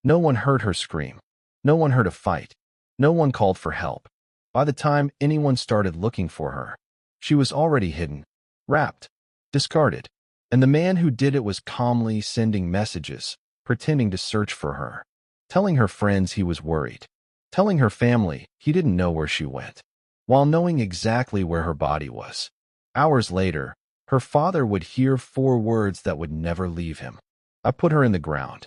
No one heard her scream. No one heard a fight. No one called for help. By the time anyone started looking for her, she was already hidden, wrapped, discarded. And the man who did it was calmly sending messages, pretending to search for her, telling her friends he was worried, telling her family he didn't know where she went, while knowing exactly where her body was. Hours later, her father would hear 4 words that would never leave him. I put her in the ground.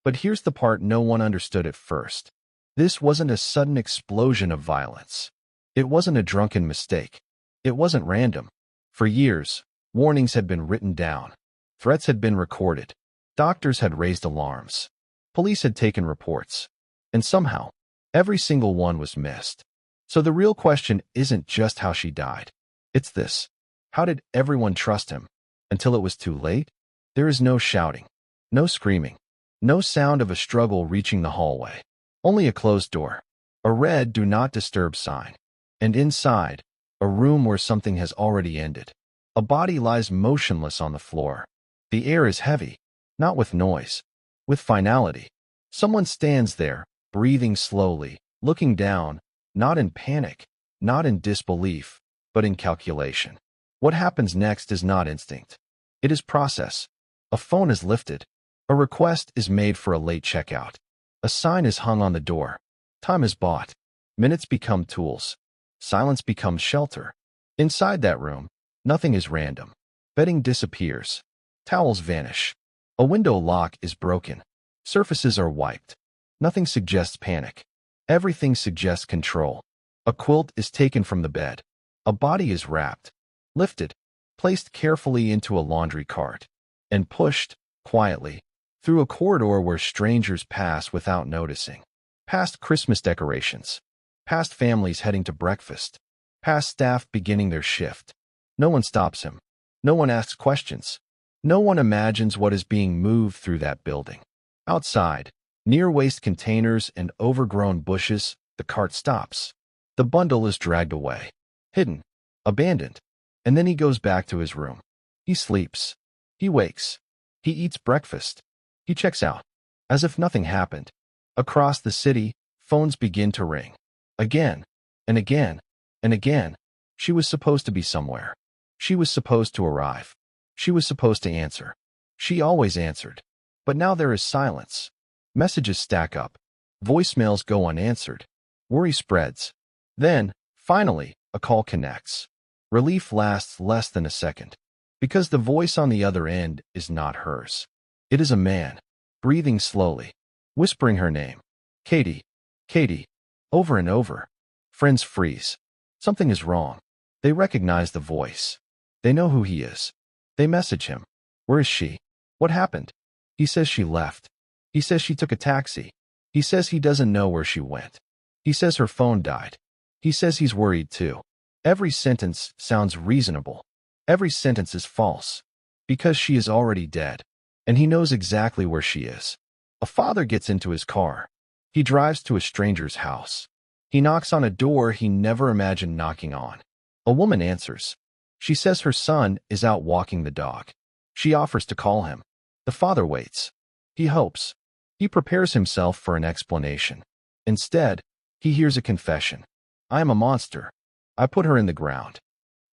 But here's the part no one understood at first. This wasn't a sudden explosion of violence. It wasn't a drunken mistake. It wasn't random. For years, warnings had been written down. Threats had been recorded. Doctors had raised alarms. Police had taken reports. And somehow, every single one was missed. So the real question isn't just how she died. It's this. How did everyone trust him? Until it was too late? There is no shouting. No screaming. No sound of a struggle reaching the hallway. Only a closed door. A red "Do Not Disturb" sign. And inside, a room where something has already ended. A body lies motionless on the floor. The air is heavy, not with noise, with finality. Someone stands there, breathing slowly, looking down, not in panic, not in disbelief, but in calculation. What happens next is not instinct. It is process. A phone is lifted. A request is made for a late checkout. A sign is hung on the door. Time is bought. Minutes become tools. Silence becomes shelter. Inside that room, nothing is random. Bedding disappears. Towels vanish. A window lock is broken. Surfaces are wiped. Nothing suggests panic. Everything suggests control. A quilt is taken from the bed. A body is wrapped, lifted, placed carefully into a laundry cart, and pushed, quietly, through a corridor where strangers pass without noticing. Past Christmas decorations. Past families heading to breakfast. Past staff beginning their shift. No one stops him. No one asks questions. No one imagines what is being moved through that building. Outside, near waste containers and overgrown bushes, the cart stops. The bundle is dragged away. Hidden. Abandoned. And then he goes back to his room. He sleeps. He wakes. He eats breakfast. He checks out. As if nothing happened. Across the city, phones begin to ring. Again, and again, and again. She was supposed to be somewhere. She was supposed to arrive. She was supposed to answer. She always answered. But now there is silence. Messages stack up. Voicemails go unanswered. Worry spreads. Then, finally, a call connects. Relief lasts less than a second. Because the voice on the other end is not hers. It is a man, breathing slowly, whispering her name. Katie, Katie, over and over. Friends freeze. Something is wrong. They recognize the voice. They know who he is. They message him. Where is she? What happened? He says she left. He says she took a taxi. He says he doesn't know where she went. He says her phone died. He says he's worried too. Every sentence sounds reasonable. Every sentence is false. Because she is already dead. And he knows exactly where she is. A father gets into his car. He drives to a stranger's house. He knocks on a door he never imagined knocking on. A woman answers. She says her son is out walking the dog. She offers to call him. The father waits. He hopes. He prepares himself for an explanation. Instead, he hears a confession. I am a monster. I put her in the ground.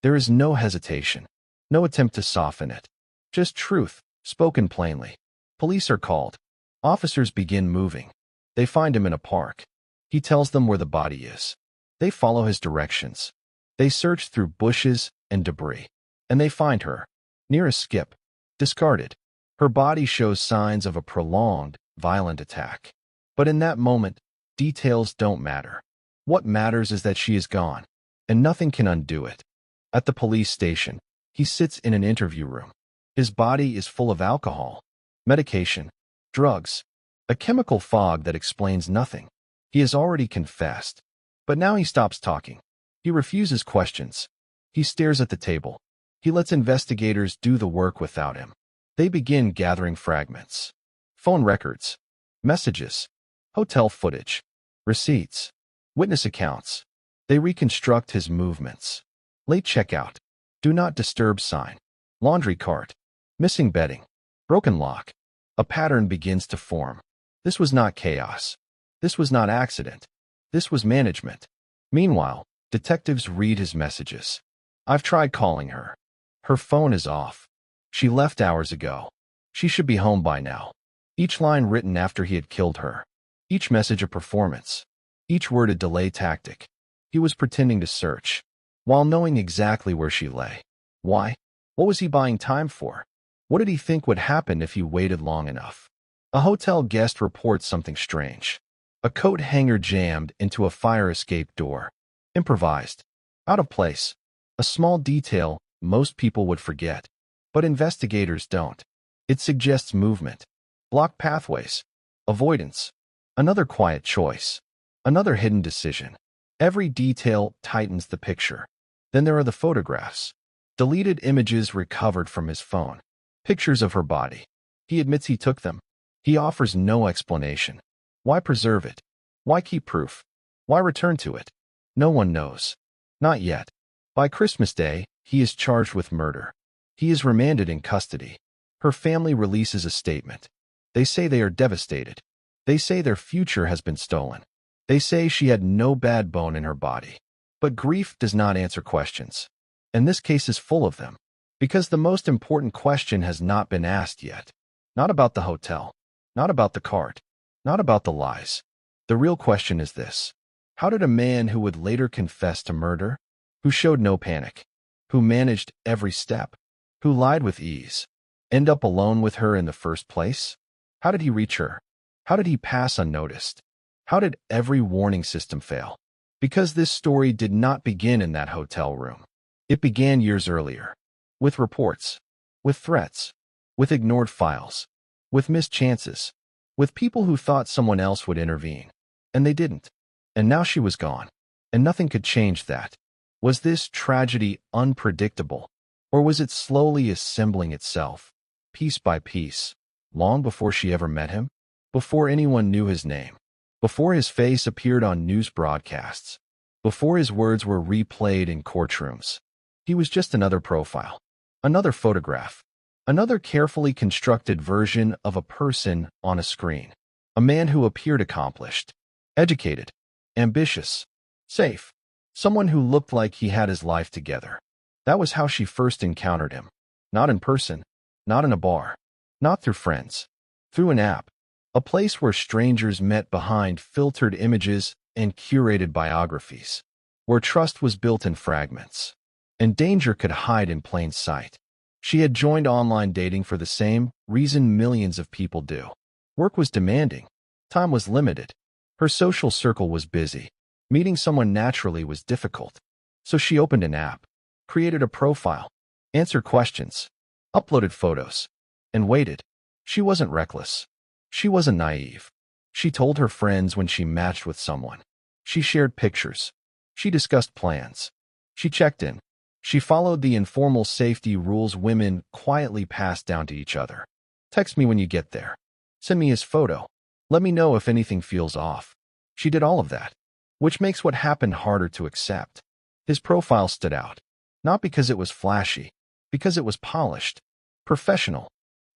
There is no hesitation. No attempt to soften it. Just truth, spoken plainly. Police are called. Officers begin moving. They find him in a park. He tells them where the body is. They follow his directions. They search through bushes and debris. And they find her. Near a skip. Discarded. Her body shows signs of a prolonged, violent attack. But in that moment, details don't matter. What matters is that she is gone. And nothing can undo it. At the police station, he sits in an interview room. His body is full of alcohol, medication, drugs, a chemical fog that explains nothing. He has already confessed. But now he stops talking. He refuses questions. He stares at the table. He lets investigators do the work without him. They begin gathering fragments. Phone records, messages, hotel footage, receipts, witness accounts. They reconstruct his movements. Late checkout, do not disturb sign, laundry cart, missing bedding, broken lock. A pattern begins to form. This was not chaos. This was not accident. This was management. Meanwhile, detectives read his messages. I've tried calling her. Her phone is off. She left hours ago. She should be home by now. Each line written after he had killed her. Each message a performance. Each word a delay tactic. He was pretending to search, while knowing exactly where she lay. Why? What was he buying time for? What did he think would happen if he waited long enough? A hotel guest reports something strange. A coat hanger jammed into a fire escape door. Improvised. Out of place. A small detail most people would forget. But investigators don't. It suggests movement. Blocked pathways. Avoidance. Another quiet choice. Another hidden decision. Every detail tightens the picture. Then there are the photographs. Deleted images recovered from his phone. Pictures of her body. He admits he took them. He offers no explanation. Why preserve it? Why keep proof? Why return to it? No one knows. Not yet. By Christmas Day, he is charged with murder. He is remanded in custody. Her family releases a statement. They say they are devastated. They say their future has been stolen. They say she had no bad bone in her body. But grief does not answer questions. And this case is full of them. Because the most important question has not been asked yet. Not about the hotel. Not about the cart. Not about the lies. The real question is this. How did a man who would later confess to murder, who showed no panic, who managed every step, who lied with ease, end up alone with her in the first place? How did he reach her? How did he pass unnoticed? How did every warning system fail? Because this story did not begin in that hotel room. It began years earlier. With reports. With threats. With ignored files. With missed chances. With people who thought someone else would intervene. And they didn't. And now she was gone. And nothing could change that. Was this tragedy unpredictable? Or was it slowly assembling itself, piece by piece, long before she ever met him? Before anyone knew his name? Before his face appeared on news broadcasts? Before his words were replayed in courtrooms? He was just another profile. Another photograph. Another carefully constructed version of a person on a screen. A man who appeared accomplished, educated, ambitious, safe. Someone who looked like he had his life together. That was how she first encountered him. Not in person. Not in a bar. Not through friends. Through an app. A place where strangers met behind filtered images and curated biographies. Where trust was built in fragments. And danger could hide in plain sight. She had joined online dating for the same reason millions of people do. Work was demanding. Time was limited. Her social circle was busy. Meeting someone naturally was difficult. So she opened an app, created a profile, answered questions, uploaded photos, and waited. She wasn't reckless. She wasn't naive. She told her friends when she matched with someone. She shared pictures. She discussed plans. She checked in. She followed the informal safety rules women quietly passed down to each other. Text me when you get there. Send me his photo. Let me know if anything feels off. She did all of that, which makes what happened harder to accept. His profile stood out, not because it was flashy, because it was polished, professional.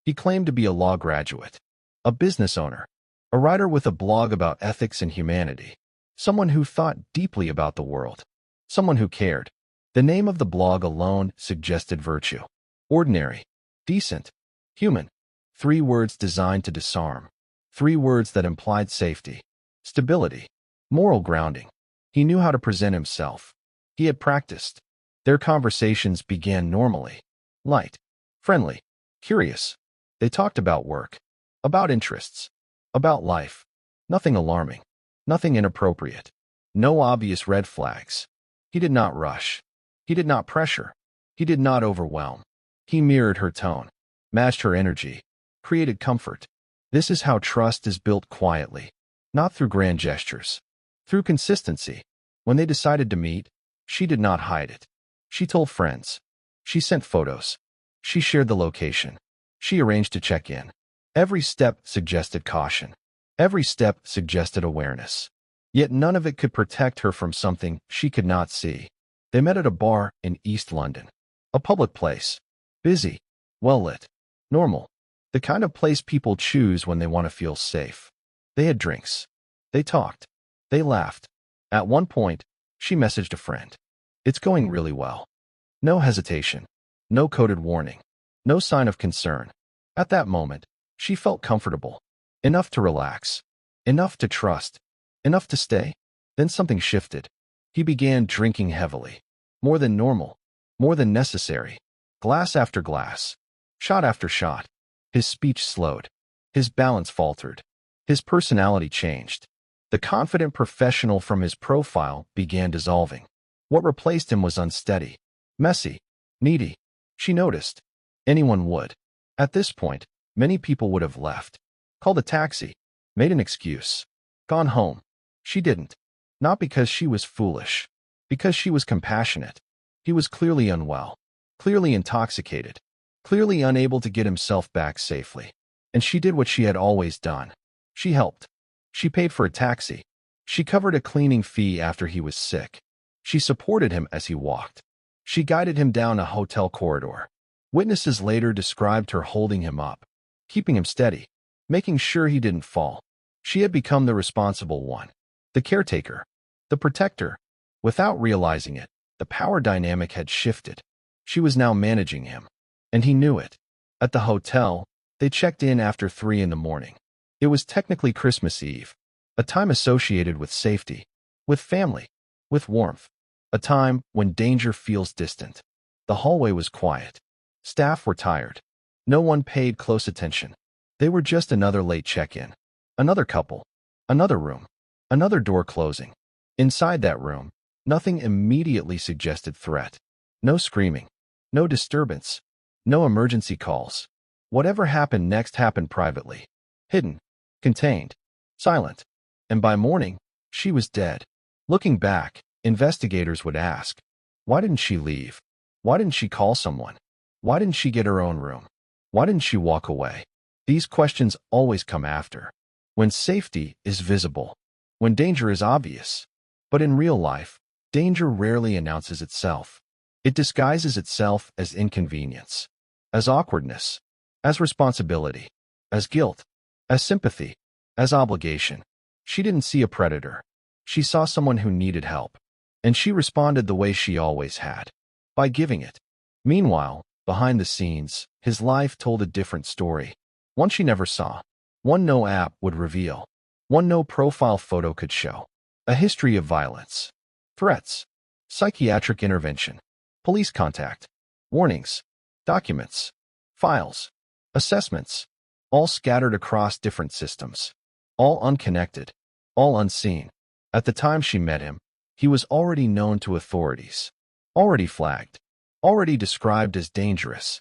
He claimed to be a law graduate, a business owner, a writer with a blog about ethics and humanity, someone who thought deeply about the world, someone who cared. The name of the blog alone suggested virtue. Ordinary, decent, human. 3 words designed to disarm. 3 words that implied safety, stability, moral grounding. He knew how to present himself. He had practiced. Their conversations began normally, light, friendly, curious. They talked about work, about interests, about life. Nothing alarming, nothing inappropriate, no obvious red flags. He did not rush. He did not pressure. He did not overwhelm. He mirrored her tone, matched her energy, created comfort. This is how trust is built quietly, not through grand gestures, through consistency. When they decided to meet, she did not hide it. She told friends. She sent photos. She shared the location. She arranged to check in. Every step suggested caution. Every step suggested awareness. Yet none of it could protect her from something she could not see. They met at a bar in East London. A public place. Busy. Well lit. Normal. The kind of place people choose when they want to feel safe. They had drinks. They talked. They laughed. At one point, she messaged a friend. "It's going really well." No hesitation. No coded warning. No sign of concern. At that moment, she felt comfortable. Enough to relax. Enough to trust. Enough to stay. Then something shifted. He began drinking heavily. More than normal. More than necessary. Glass after glass. Shot after shot. His speech slowed. His balance faltered. His personality changed. The confident professional from his profile began dissolving. What replaced him was unsteady, messy, needy. She noticed. Anyone would. At this point, many people would have left. Called a taxi. Made an excuse. Gone home. She didn't. Not because she was foolish. Because she was compassionate. He was clearly unwell. Clearly intoxicated. Clearly unable to get himself back safely. And she did what she had always done. She helped. She paid for a taxi. She covered a cleaning fee after he was sick. She supported him as he walked. She guided him down a hotel corridor. Witnesses later described her holding him up, keeping him steady, making sure he didn't fall. She had become the responsible one, the caretaker, the protector. Without realizing it, the power dynamic had shifted. She was now managing him, and he knew it. At the hotel, they checked in after 3 in the morning. It was technically Christmas Eve, a time associated with safety, with family, with warmth, a time when danger feels distant. The hallway was quiet. Staff were tired. No one paid close attention. They were just another late check-in. Another couple. Another room. Another door closing. Inside that room, nothing immediately suggested threat. No screaming. No disturbance. No emergency calls. Whatever happened next happened privately. Hidden. Contained. Silent. And by morning, she was dead. Looking back, investigators would ask, why didn't she leave? Why didn't she call someone? Why didn't she get her own room? Why didn't she walk away? These questions always come after. When safety is visible. When danger is obvious. But in real life, danger rarely announces itself. It disguises itself as inconvenience, as awkwardness, as responsibility, as guilt, as sympathy, as obligation. She didn't see a predator. She saw someone who needed help. And she responded the way she always had. By giving it. Meanwhile, behind the scenes, his life told a different story. One she never saw. One no app would reveal. One no profile photo could show. A history of violence. Threats. Psychiatric intervention. Police contact. Warnings. Documents. Files. Assessments. All scattered across different systems. All unconnected. All unseen. At the time she met him, he was already known to authorities. Already flagged. Already described as dangerous.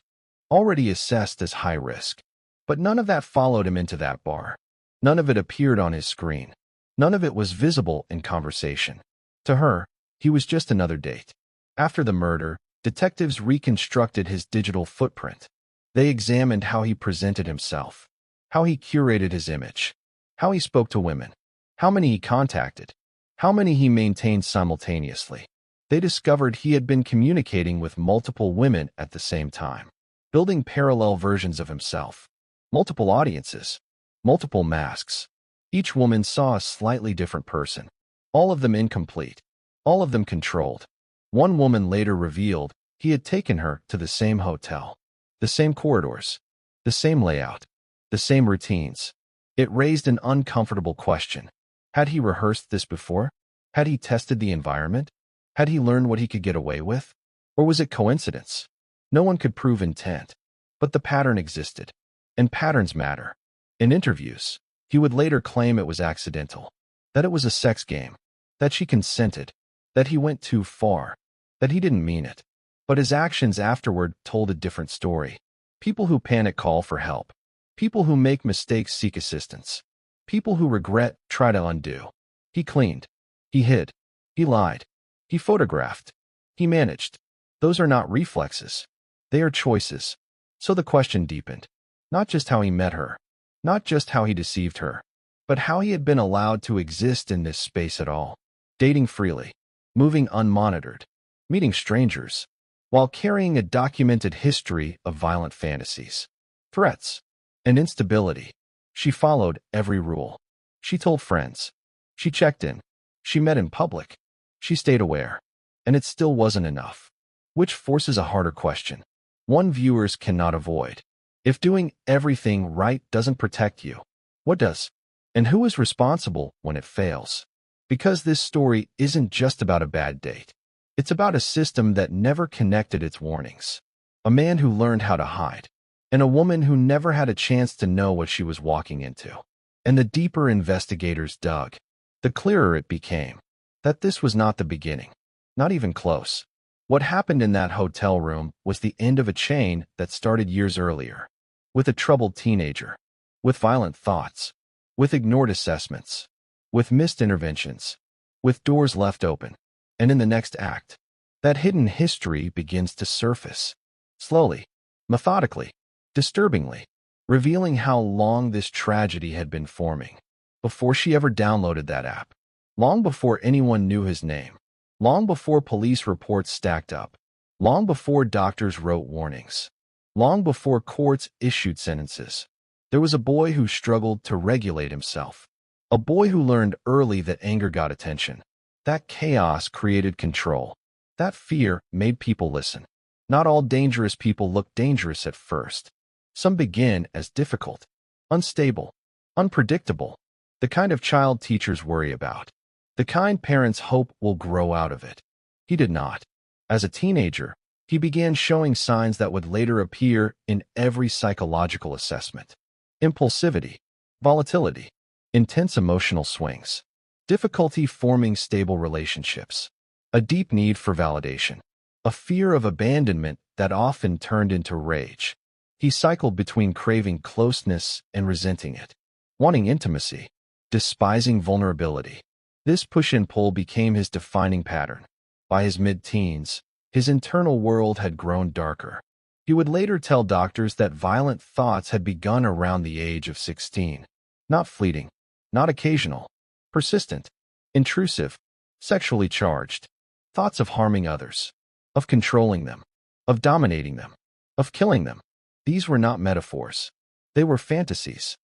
Already assessed as high risk. But none of that followed him into that bar. None of it appeared on his screen. None of it was visible in conversation. To her, he was just another date. After the murder, detectives reconstructed his digital footprint. They examined how he presented himself, how he curated his image, how he spoke to women, how many he contacted, how many he maintained simultaneously. They discovered he had been communicating with multiple women at the same time, building parallel versions of himself. Multiple audiences, multiple masks. Each woman saw a slightly different person, all of them incomplete, all of them controlled. One woman later revealed he had taken her to the same hotel, the same corridors, the same layout, the same routines. It raised an uncomfortable question. Had he rehearsed this before? Had he tested the environment? Had he learned what he could get away with? Or was it coincidence? No one could prove intent, but the pattern existed. And patterns matter. In interviews, he would later claim it was accidental, that it was a sex game, that she consented, that he went too far, that he didn't mean it. But his actions afterward told a different story. People who panic call for help. People who make mistakes seek assistance. People who regret try to undo. He cleaned. He hid. He lied. He photographed. He managed. Those are not reflexes. They are choices. So the question deepened. Not just how he met her. Not just how he deceived her. But how he had been allowed to exist in this space at all. Dating freely. Moving unmonitored. Meeting strangers. While carrying a documented history of violent fantasies. Threats. And instability. She followed every rule. She told friends. She checked in. She met in public. She stayed aware. And it still wasn't enough. Which forces a harder question. One viewers cannot avoid. If doing everything right doesn't protect you, what does? And who is responsible when it fails? Because this story isn't just about a bad date. It's about a system that never connected its warnings. A man who learned how to hide. And a woman who never had a chance to know what she was walking into. And the deeper investigators dug, the clearer it became that this was not the beginning. Not even close. What happened in that hotel room was the end of a chain that started years earlier. With a troubled teenager. With violent thoughts. With ignored assessments. With missed interventions. With doors left open. And in the next act, that hidden history begins to surface. Slowly. Methodically. Disturbingly. Revealing how long this tragedy had been forming. Before she ever downloaded that app. Long before anyone knew his name. Long before police reports stacked up. Long before doctors wrote warnings. Long before courts issued sentences. There was a boy who struggled to regulate himself. A boy who learned early that anger got attention. That chaos created control. That fear made people listen. Not all dangerous people look dangerous at first. Some begin as difficult, unstable, unpredictable. The kind of child teachers worry about. The kind parents hope will grow out of it. He did not. As a teenager, he began showing signs that would later appear in every psychological assessment. Impulsivity, volatility, intense emotional swings, difficulty forming stable relationships, a deep need for validation, a fear of abandonment that often turned into rage. He cycled between craving closeness and resenting it, wanting intimacy, despising vulnerability. This push and pull became his defining pattern. By his mid-teens, his internal world had grown darker. He would later tell doctors that violent thoughts had begun around the age of 16. Not fleeting, not occasional, persistent, intrusive, sexually charged. Thoughts of harming others, of controlling them, of dominating them, of killing them. These were not metaphors. They were fantasies.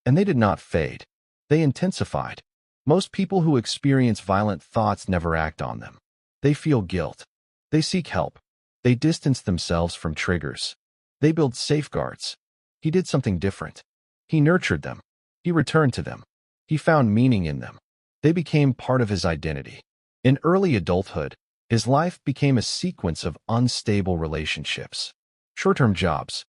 And they did not fade. They intensified. Most people who experience violent thoughts never act on them. They feel guilt. They seek help. They distance themselves from triggers. They build safeguards. He did something different. He nurtured them. He returned to them. He found meaning in them. They became part of his identity. In early adulthood, his life became a sequence of unstable relationships. Short-term jobs,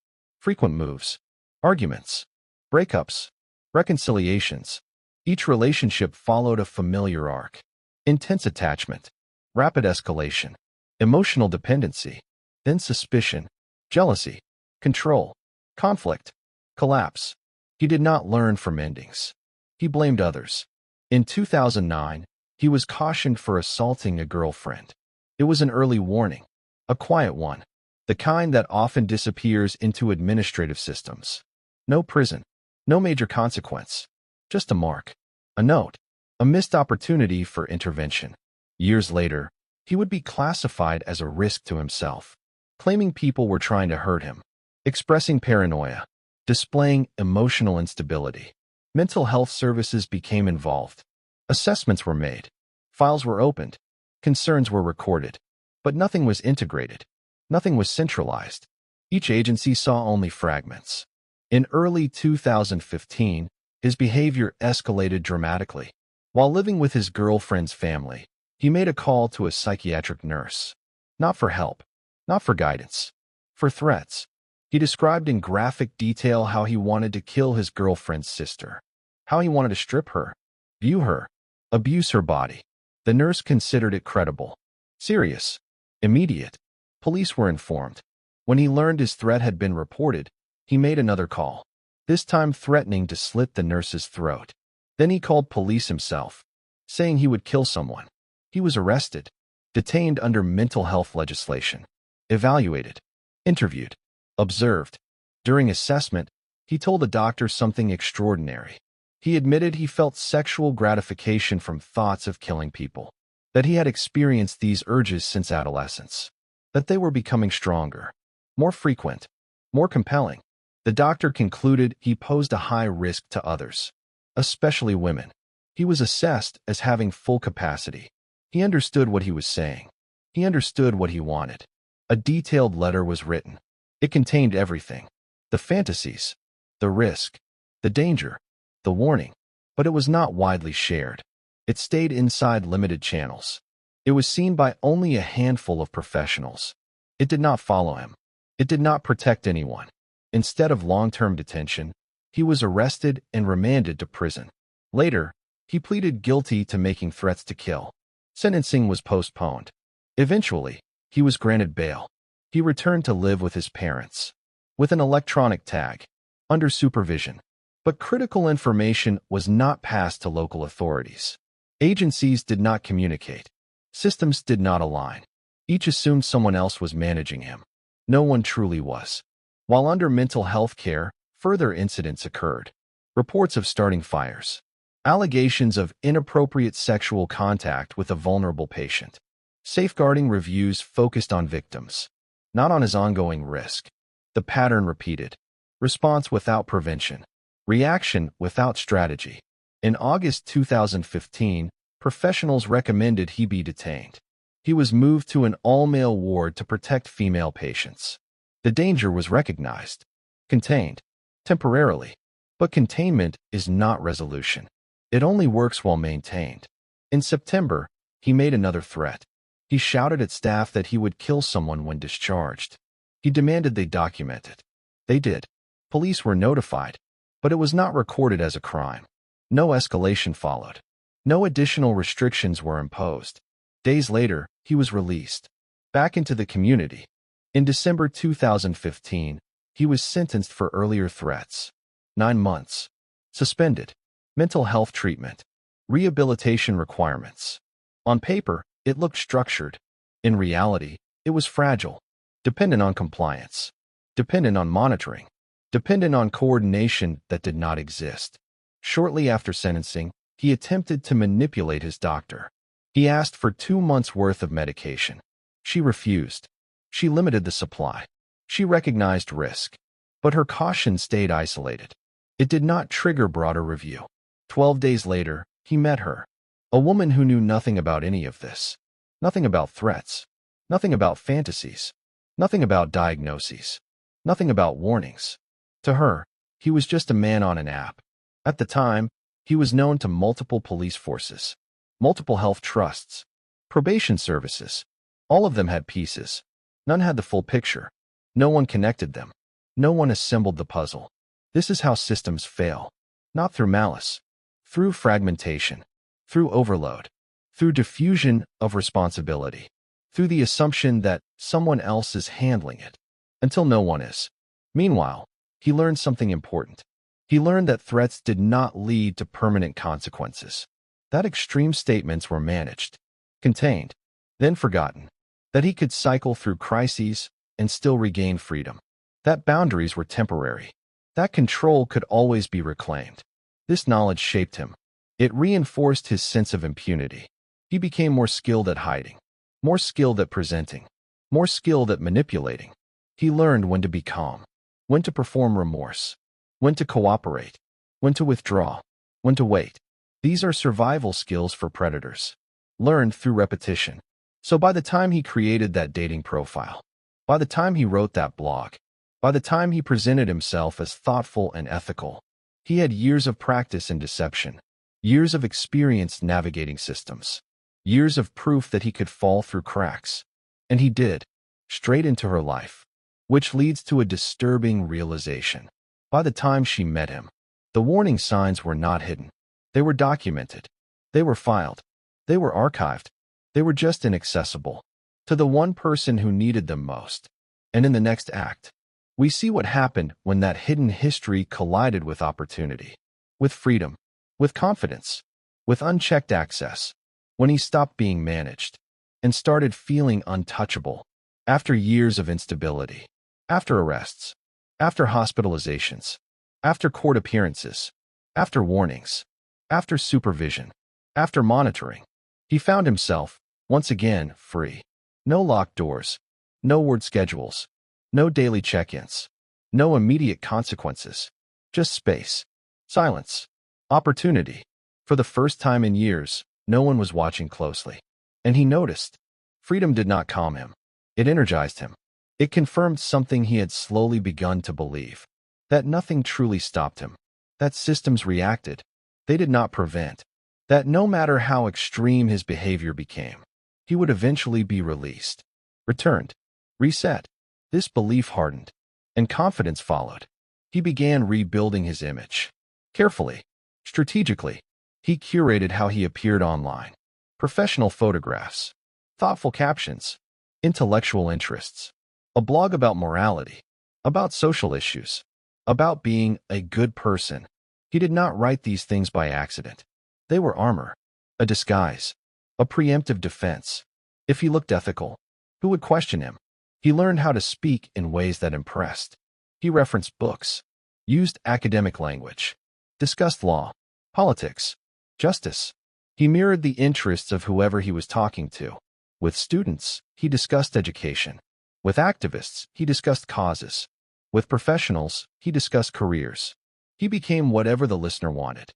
frequent moves, arguments, breakups, reconciliations. Each relationship followed a familiar arc. Intense attachment, rapid escalation, emotional dependency, then suspicion, jealousy, control, conflict, collapse. He did not learn from endings. He blamed others. In 2009, he was cautioned for assaulting a girlfriend. It was an early warning, a quiet one, the kind that often disappears into administrative systems. No prison, no major consequence, just a mark, a note, a missed opportunity for intervention. Years later, he would be classified as a risk to himself, claiming people were trying to hurt him, expressing paranoia, displaying emotional instability. Mental health services became involved. Assessments were made. Files were opened. Concerns were recorded. But nothing was integrated. Nothing was centralized. Each agency saw only fragments. In early 2015, his behavior escalated dramatically. While living with his girlfriend's family, he made a call to a psychiatric nurse. Not for help, not for guidance, for threats. He described in graphic detail how he wanted to kill his girlfriend's sister, how he wanted to strip her, view her, abuse her body. The nurse considered it credible, serious, immediate. Police were informed. When he learned his threat had been reported, he made another call, this time threatening to slit the nurse's throat. Then he called police himself, saying he would kill someone. He was arrested, detained under mental health legislation, evaluated, interviewed, observed. During assessment, he told the doctor something extraordinary. He admitted he felt sexual gratification from thoughts of killing people, that he had experienced these urges since adolescence, that they were becoming stronger, more frequent, more compelling. The doctor concluded he posed a high risk to others, especially women. He was assessed as having full capacity. He understood what he was saying. He understood what he wanted. A detailed letter was written. It contained everything: the fantasies, the risk, the danger, the warning. But it was not widely shared. It stayed inside limited channels. It was seen by only a handful of professionals. It did not follow him. It did not protect anyone. Instead of long-term detention, he was arrested and remanded to prison. Later, he pleaded guilty to making threats to kill. Sentencing was postponed. Eventually, he was granted bail. He returned to live with his parents, with an electronic tag, under supervision. But critical information was not passed to local authorities. Agencies did not communicate. Systems did not align. Each assumed someone else was managing him. No one truly was. While under mental health care, further incidents occurred. Reports of starting fires. Allegations of inappropriate sexual contact with a vulnerable patient. Safeguarding reviews focused on victims, not on his ongoing risk. The pattern repeated. Response without prevention. Reaction without strategy. In August 2015, professionals recommended he be detained. He was moved to an all-male ward to protect female patients. The danger was recognized. Contained. Temporarily. But containment is not resolution. It only works while maintained. In September, he made another threat. He shouted at staff that he would kill someone when discharged. He demanded they document it. They did. Police were notified, but it was not recorded as a crime. No escalation followed. No additional restrictions were imposed. Days later, he was released. Back into the community. In December 2015, he was sentenced for earlier threats. 9 months. Suspended. Mental health treatment. Rehabilitation requirements. On paper, it looked structured. In reality, it was fragile. Dependent on compliance. Dependent on monitoring. Dependent on coordination that did not exist. Shortly after sentencing, he attempted to manipulate his doctor. He asked for 2 months' worth of medication. She refused. She limited the supply. She recognized risk. But her caution stayed isolated. It did not trigger broader review. 12 days later, he met her. A woman who knew nothing about any of this. Nothing about threats. Nothing about fantasies. Nothing about diagnoses. Nothing about warnings. To her, he was just a man on an app. At the time, he was known to multiple police forces, multiple health trusts, probation services. All of them had pieces. None had the full picture. No one connected them. No one assembled the puzzle. This is how systems fail. Not through malice. Through fragmentation. Through overload. Through diffusion of responsibility. Through the assumption that someone else is handling it. Until no one is. Meanwhile, he learned something important. He learned that threats did not lead to permanent consequences. That extreme statements were managed, contained, then forgotten. That he could cycle through crises and still regain freedom. That boundaries were temporary. That control could always be reclaimed. This knowledge shaped him. It reinforced his sense of impunity. He became more skilled at hiding, more skilled at presenting, more skilled at manipulating. He learned when to be calm, when to perform remorse, when to cooperate, when to withdraw, when to wait. These are survival skills for predators, learned through repetition. So by the time he created that dating profile, by the time he wrote that blog, by the time he presented himself as thoughtful and ethical, he had years of practice in deception, years of experience navigating systems, years of proof that he could fall through cracks. And he did, straight into her life. Which leads to a disturbing realization. By the time she met him, the warning signs were not hidden. They were documented. They were filed. They were archived. They were just inaccessible to the one person who needed them most. And in the next act, we see what happened when that hidden history collided with opportunity, with freedom, with confidence, with unchecked access, when he stopped being managed and started feeling untouchable after years of instability. After arrests, after hospitalizations, after court appearances, after warnings, after supervision, after monitoring, he found himself, once again, free. No locked doors, no word schedules, no daily check-ins, no immediate consequences, just space, silence, opportunity. For the first time in years, no one was watching closely. And he noticed. Freedom did not calm him. It energized him. It confirmed something he had slowly begun to believe. That nothing truly stopped him. That systems reacted. They did not prevent. That no matter how extreme his behavior became, he would eventually be released, returned, reset. This belief hardened, and confidence followed. He began rebuilding his image. Carefully, strategically, he curated how he appeared online. Professional photographs, thoughtful captions, intellectual interests, a blog about morality, about social issues, about being a good person. He did not write these things by accident. They were armor, a disguise, a preemptive defense. If he looked ethical, who would question him? He learned how to speak in ways that impressed. He referenced books, used academic language, discussed law, politics, justice. He mirrored the interests of whoever he was talking to. With students, he discussed education. With activists, he discussed causes. With professionals, he discussed careers. He became whatever the listener wanted.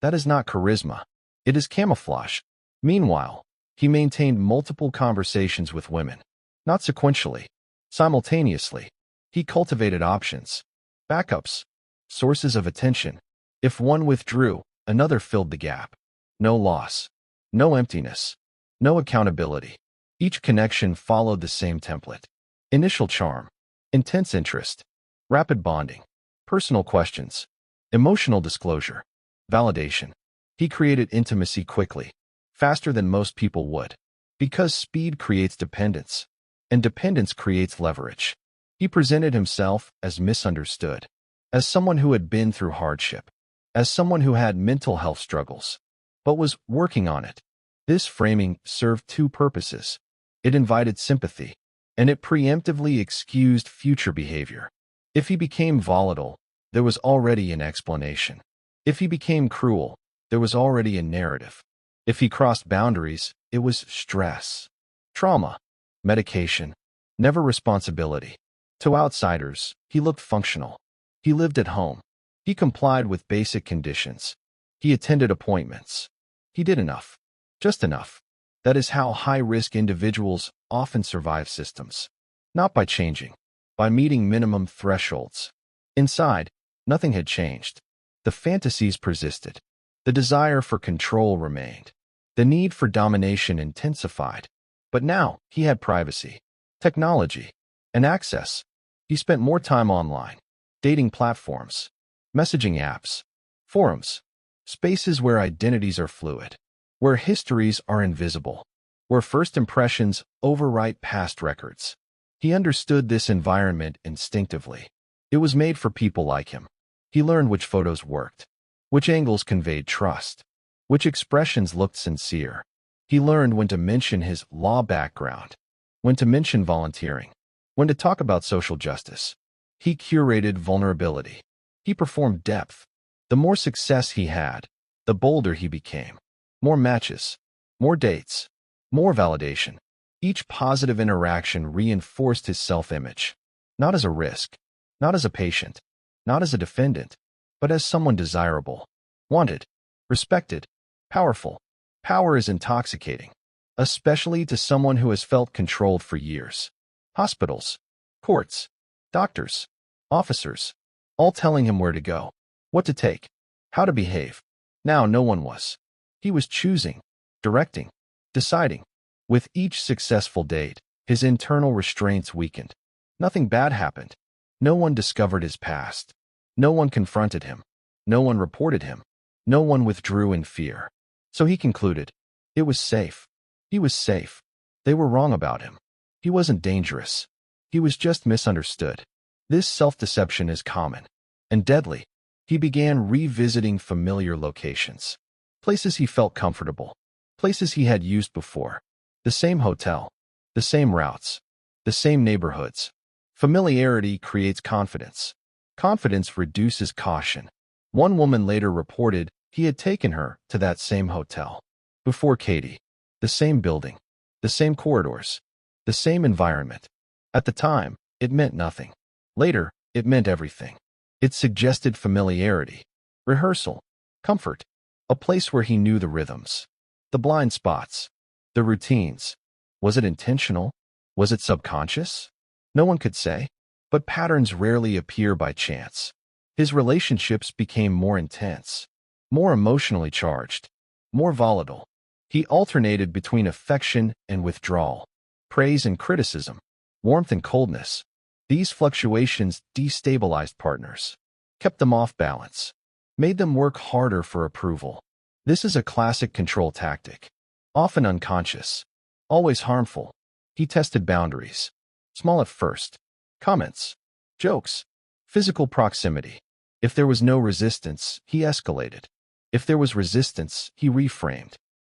That is not charisma. It is camouflage. Meanwhile, he maintained multiple conversations with women, not sequentially, simultaneously. He cultivated options, backups, sources of attention. If one withdrew, another filled the gap. No loss, no emptiness, no accountability. Each connection followed the same template. Initial charm, intense interest, rapid bonding, personal questions, emotional disclosure, validation. He created intimacy quickly, faster than most people would, because speed creates dependence, and dependence creates leverage. He presented himself as misunderstood, as someone who had been through hardship, as someone who had mental health struggles, but was working on it. This framing served two purposes. It invited sympathy, and it preemptively excused future behavior. If he became volatile, there was already an explanation. If he became cruel, there was already a narrative. If he crossed boundaries, it was stress, trauma, medication, never responsibility. To outsiders, he looked functional. He lived at home. He complied with basic conditions. He attended appointments. He did enough. Just enough. That is how high-risk individuals often survive systems. Not by changing, by meeting minimum thresholds. Inside, nothing had changed. The fantasies persisted. The desire for control remained. The need for domination intensified. But now, he had privacy, technology, and access. He spent more time online, dating platforms, messaging apps, forums, spaces where identities are fluid, where histories are invisible, where first impressions overwrite past records. He understood this environment instinctively. It was made for people like him. He learned which photos worked, which angles conveyed trust, which expressions looked sincere. He learned when to mention his law background, when to mention volunteering, when to talk about social justice. He curated vulnerability. He performed depth. The more success he had, the bolder he became. More matches, more dates, more validation. Each positive interaction reinforced his self-image, not as a risk, not as a patient, not as a defendant, but as someone desirable, wanted, respected, powerful. Power is intoxicating, especially to someone who has felt controlled for years. Hospitals, courts, doctors, officers, all telling him where to go, what to take, how to behave. Now no one was. He was choosing, directing, deciding. With each successful date, his internal restraints weakened. Nothing bad happened. No one discovered his past. No one confronted him. No one reported him. No one withdrew in fear. So he concluded, it was safe. He was safe. They were wrong about him. He wasn't dangerous. He was just misunderstood. This self-deception is common and deadly. He began revisiting familiar locations, places he felt comfortable, places he had used before. The same hotel, the same routes, the same neighborhoods. Familiarity creates confidence. Confidence reduces caution. One woman later reported he had taken her to that same hotel. Before Katie, the same building, the same corridors, the same environment. At the time, it meant nothing. Later, it meant everything. It suggested familiarity, rehearsal, comfort. A place where he knew the rhythms, the blind spots, the routines. Was it intentional? Was it subconscious? No one could say, but patterns rarely appear by chance. His relationships became more intense, more emotionally charged, more volatile. He alternated between affection and withdrawal, praise and criticism, warmth and coldness. These fluctuations destabilized partners, kept them off balance, made them work harder for approval. This is a classic control tactic, often unconscious, always harmful. He tested boundaries, small at first, comments, jokes, physical proximity. If there was no resistance, he escalated. If there was resistance, he reframed.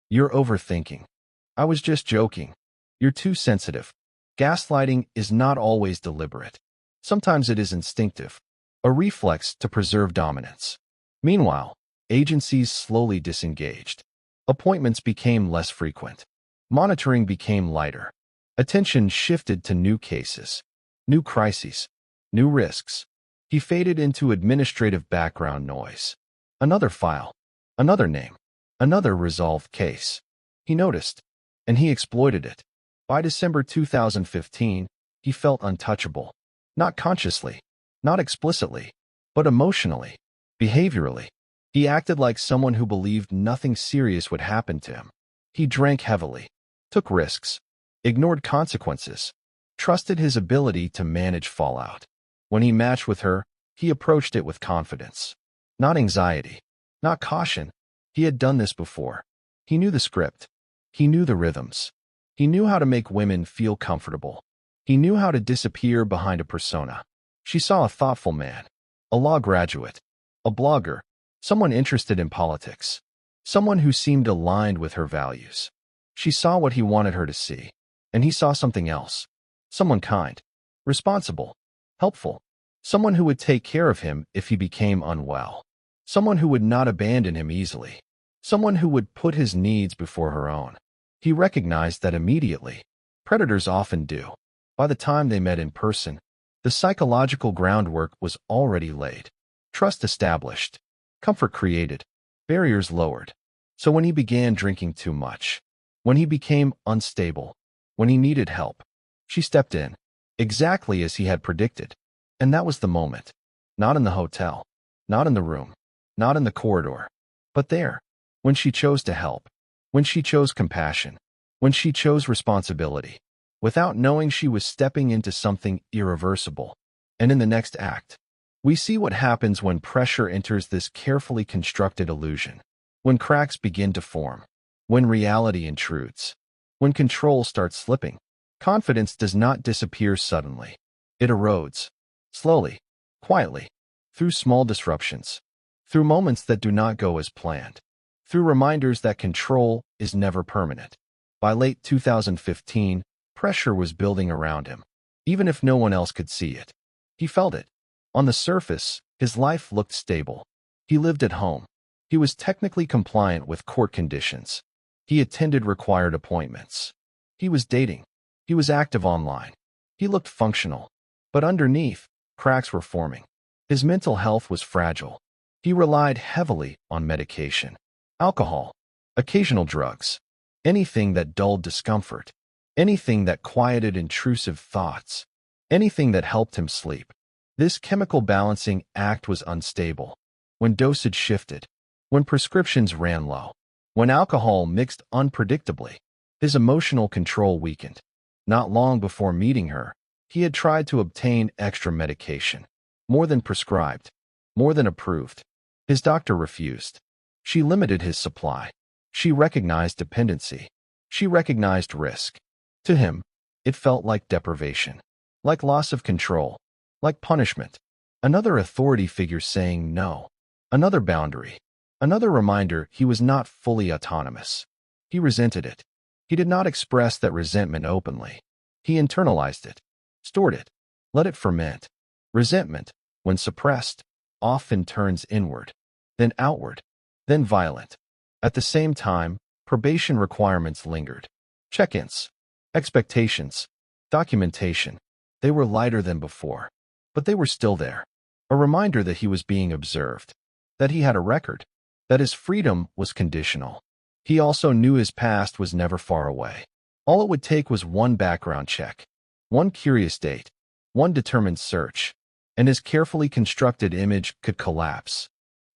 You're overthinking. I was just joking. You're too sensitive. Gaslighting is not always deliberate. Sometimes it is instinctive, a reflex to preserve dominance. Meanwhile, agencies slowly disengaged. Appointments became less frequent. Monitoring became lighter. Attention shifted to new cases, new crises, new risks. He faded into administrative background noise. Another file, another name, another resolved case. He noticed, and he exploited it. By December 2015, he felt untouchable. Not consciously, not explicitly, but emotionally, behaviorally. He acted like someone who believed nothing serious would happen to him. He drank heavily, took risks, ignored consequences, trusted his ability to manage fallout. When he matched with her, he approached it with confidence. Not anxiety, not caution. He had done this before. He knew the script. He knew the rhythms. He knew how to make women feel comfortable. He knew how to disappear behind a persona. She saw a thoughtful man, a law graduate, a blogger, someone interested in politics, someone who seemed aligned with her values. She saw what he wanted her to see, and he saw something else. Someone kind, responsible, helpful, someone who would take care of him if he became unwell, someone who would not abandon him easily, someone who would put his needs before her own. He recognized that immediately. Predators often do. By the time they met in person, the psychological groundwork was already laid. Trust established, comfort created, barriers lowered. So when he began drinking too much, when he became unstable, when he needed help, she stepped in, exactly as he had predicted. And that was the moment. Not in the hotel, not in the room, not in the corridor, but there, when she chose to help, when she chose compassion, when she chose responsibility, without knowing she was stepping into something irreversible. And in the next act, we see what happens when pressure enters this carefully constructed illusion, when cracks begin to form, when reality intrudes, when control starts slipping. Confidence does not disappear suddenly. It erodes, slowly, quietly, through small disruptions, through moments that do not go as planned, through reminders that control is never permanent. By late 2015, pressure was building around him, even if no one else could see it. He felt it. On the surface, his life looked stable. He lived at home. He was technically compliant with court conditions. He attended required appointments. He was dating. He was active online. He looked functional. But underneath, cracks were forming. His mental health was fragile. He relied heavily on medication, alcohol, occasional drugs, anything that dulled discomfort, anything that quieted intrusive thoughts, anything that helped him sleep. This chemical balancing act was unstable. When dosage shifted, when prescriptions ran low, when alcohol mixed unpredictably, his emotional control weakened. Not long before meeting her, he had tried to obtain extra medication, more than prescribed, more than approved. His doctor refused. She limited his supply. She recognized dependency. She recognized risk. To him, it felt like deprivation, like loss of control, like punishment. Another authority figure saying no. Another boundary. Another reminder he was not fully autonomous. He resented it. He did not express that resentment openly. He internalized it, stored it, let it ferment. Resentment, when suppressed, often turns inward, then outward, then violent. At the same time, probation requirements lingered. Check-ins, expectations, documentation. They were lighter than before, but they were still there. A reminder that he was being observed, that he had a record, that his freedom was conditional. He also knew his past was never far away. All it would take was one background check, one curious date, one determined search, and his carefully constructed image could collapse.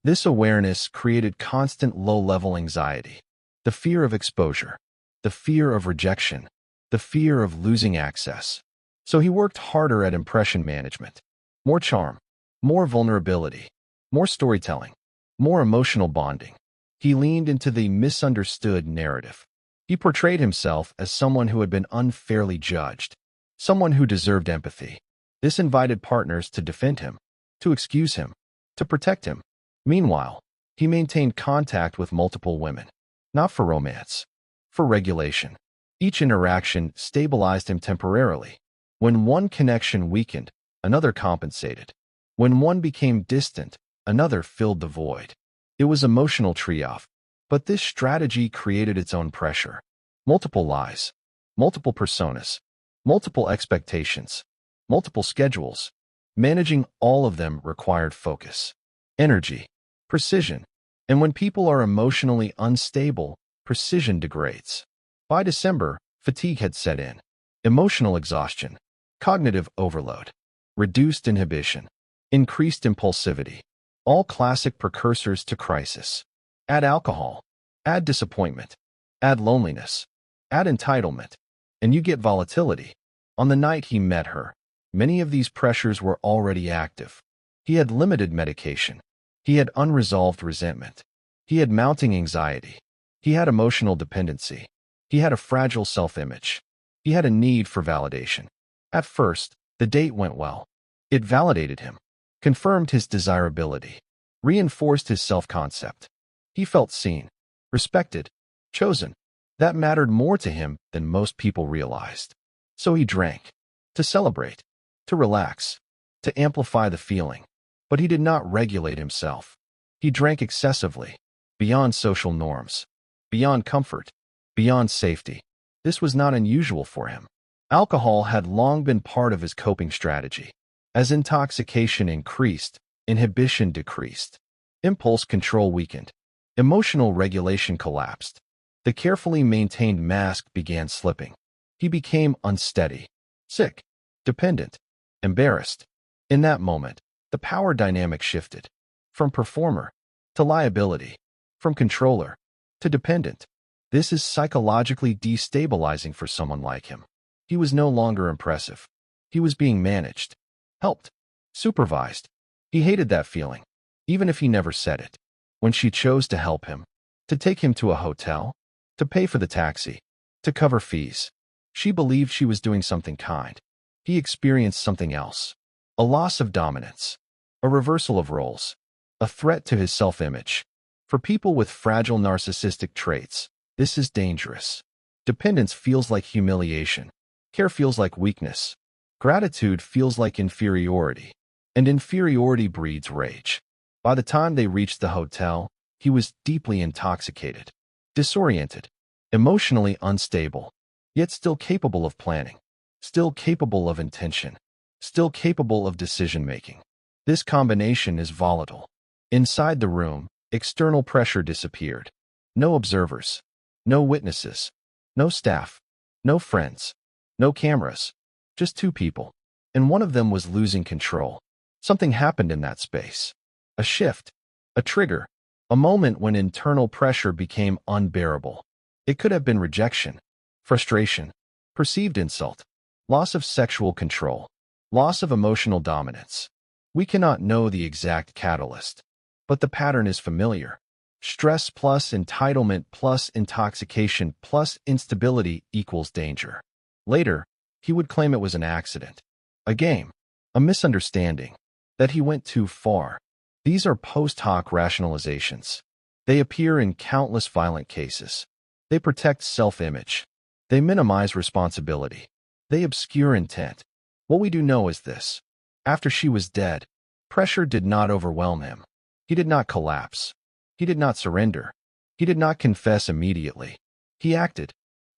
This awareness created constant low-level anxiety, the fear of exposure, the fear of rejection, the fear of losing access. So he worked harder at impression management. More charm, more vulnerability, more storytelling, more emotional bonding. He leaned into the misunderstood narrative. He portrayed himself as someone who had been unfairly judged, someone who deserved empathy. This invited partners to defend him, to excuse him, to protect him. Meanwhile, he maintained contact with multiple women, not for romance, for regulation. Each interaction stabilized him temporarily. When one connection weakened, another compensated. When one became distant, another filled the void. It was emotional triage, but this strategy created its own pressure. Multiple lies, multiple personas, multiple expectations, multiple schedules. Managing all of them required focus, energy, precision. And when people are emotionally unstable, precision degrades. By December, fatigue had set in. Emotional exhaustion, cognitive overload, reduced inhibition, increased impulsivity. All classic precursors to crisis. Add alcohol, add disappointment, add loneliness, add entitlement, and you get volatility. On the night he met her, many of these pressures were already active. He had limited medication. He had unresolved resentment. He had mounting anxiety. He had emotional dependency. He had a fragile self-image. He had a need for validation. At first, the date went well. It validated him, confirmed his desirability, reinforced his self-concept. He felt seen, respected, chosen. That mattered more to him than most people realized. So he drank, to celebrate, to relax, to amplify the feeling. But he did not regulate himself. He drank excessively, beyond social norms, beyond comfort, beyond safety. This was not unusual for him. Alcohol had long been part of his coping strategy. As intoxication increased, inhibition decreased. Impulse control weakened. Emotional regulation collapsed. The carefully maintained mask began slipping. He became unsteady, sick, dependent, embarrassed. In that moment, the power dynamic shifted. From performer to liability. From controller to dependent. This is psychologically destabilizing for someone like him. He was no longer impressive. He was being managed, helped, supervised. He hated that feeling, even if he never said it. When she chose to help him, to take him to a hotel, to pay for the taxi, to cover fees, she believed she was doing something kind. He experienced something else. A loss of dominance, a reversal of roles, a threat to his self-image. For people with fragile narcissistic traits, this is dangerous. Dependence feels like humiliation. Care feels like weakness. Gratitude feels like inferiority. And inferiority breeds rage. By the time they reached the hotel, he was deeply intoxicated, disoriented, emotionally unstable, yet still capable of planning, still capable of intention, still capable of decision-making. This combination is volatile. Inside the room, external pressure disappeared. No observers, no witnesses, no staff, no friends, no cameras, just two people. And one of them was losing control. Something happened in that space. A shift, a trigger, a moment when internal pressure became unbearable. It could have been rejection, frustration, perceived insult, loss of sexual control, loss of emotional dominance. We cannot know the exact catalyst, but the pattern is familiar. Stress plus entitlement plus intoxication plus instability equals danger. Later, he would claim it was an accident, a game, a misunderstanding, that he went too far. These are post hoc rationalizations. They appear in countless violent cases. They protect self-image. They minimize responsibility. They obscure intent. What we do know is this. After she was dead, pressure did not overwhelm him. He did not collapse. He did not surrender. He did not confess immediately. He acted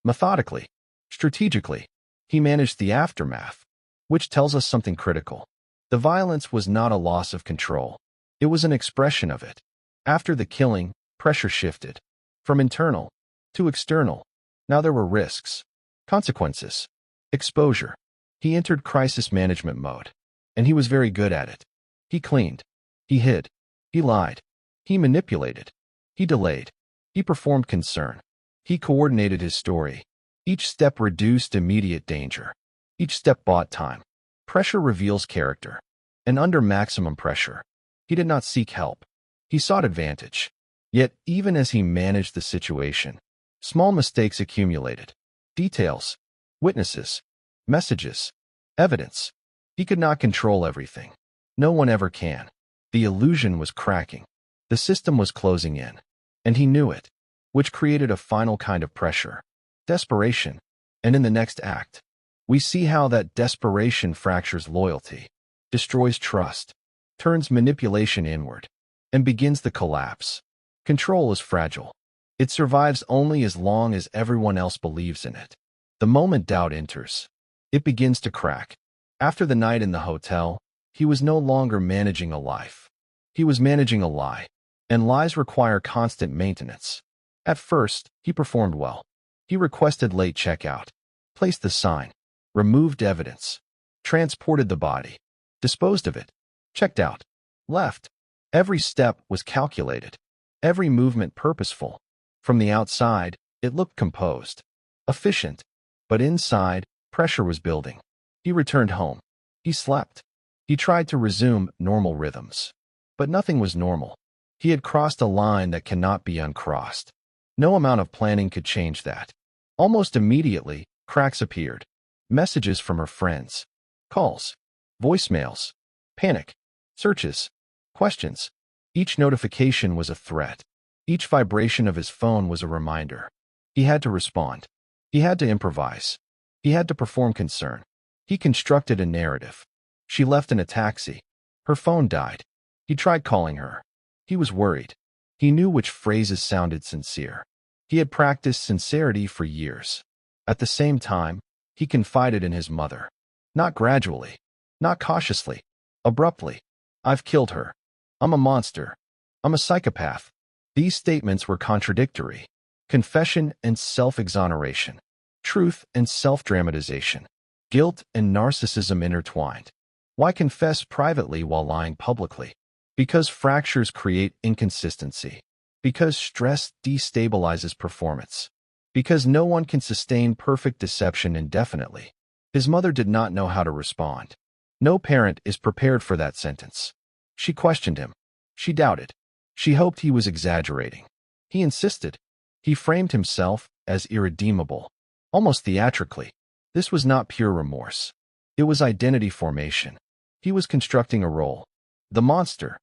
methodically, strategically. He managed the aftermath, which tells us something critical. The violence was not a loss of control. It was an expression of it. After the killing, Pressure shifted from internal to external. Now there were risks, consequences, exposure. He entered crisis management mode, and he was very good at it. He cleaned, he hid, he lied, he manipulated, he delayed, he performed concern, he coordinated his story. Each step reduced immediate danger. Each step bought time. Pressure reveals character, and under maximum pressure, he did not seek help. He sought advantage. Yet, even as he managed the situation, small mistakes accumulated. Details, witnesses, messages, evidence. He could not control everything. No one ever can. The illusion was cracking. The system was closing in, and he knew it, which created a final kind of pressure, desperation. And in the next act, we see how that desperation fractures loyalty, destroys trust, turns manipulation inward, and begins the collapse. Control is fragile. It survives only as long as everyone else believes in it. The moment doubt enters, it begins to crack. After the night in the hotel, he was no longer managing a life. He was managing a lie, and lies require constant maintenance. At first, he performed well. He requested late checkout, placed the sign, removed evidence, transported the body, disposed of it, checked out, left. Every step was calculated, every movement purposeful. From the outside, it looked composed, efficient, but inside, pressure was building. He returned home. He slept. He tried to resume normal rhythms. But nothing was normal. He had crossed a line that cannot be uncrossed. No amount of planning could change that. Almost immediately, cracks appeared. Messages from her friends, calls, voicemails, panic, searches, questions. Each notification was a threat. Each vibration of his phone was a reminder. He had to respond. He had to improvise. He had to perform concern. He constructed a narrative. She left in a taxi. Her phone died. He tried calling her. He was worried. He knew which phrases sounded sincere. He had practiced sincerity for years. At the same time, he confided in his mother. Not gradually. Not cautiously. Abruptly. I've killed her. I'm a monster. I'm a psychopath. These statements were contradictory. Confession and self-exoneration. Truth and self-dramatization. Guilt and narcissism intertwined. Why confess privately while lying publicly? Because fractures create inconsistency. Because stress destabilizes performance. Because no one can sustain perfect deception indefinitely. His mother did not know how to respond. No parent is prepared for that sentence. She questioned him. She doubted. She hoped he was exaggerating. He insisted. He framed himself as irredeemable, almost theatrically. This was not pure remorse. It was identity formation. He was constructing a role. The monster.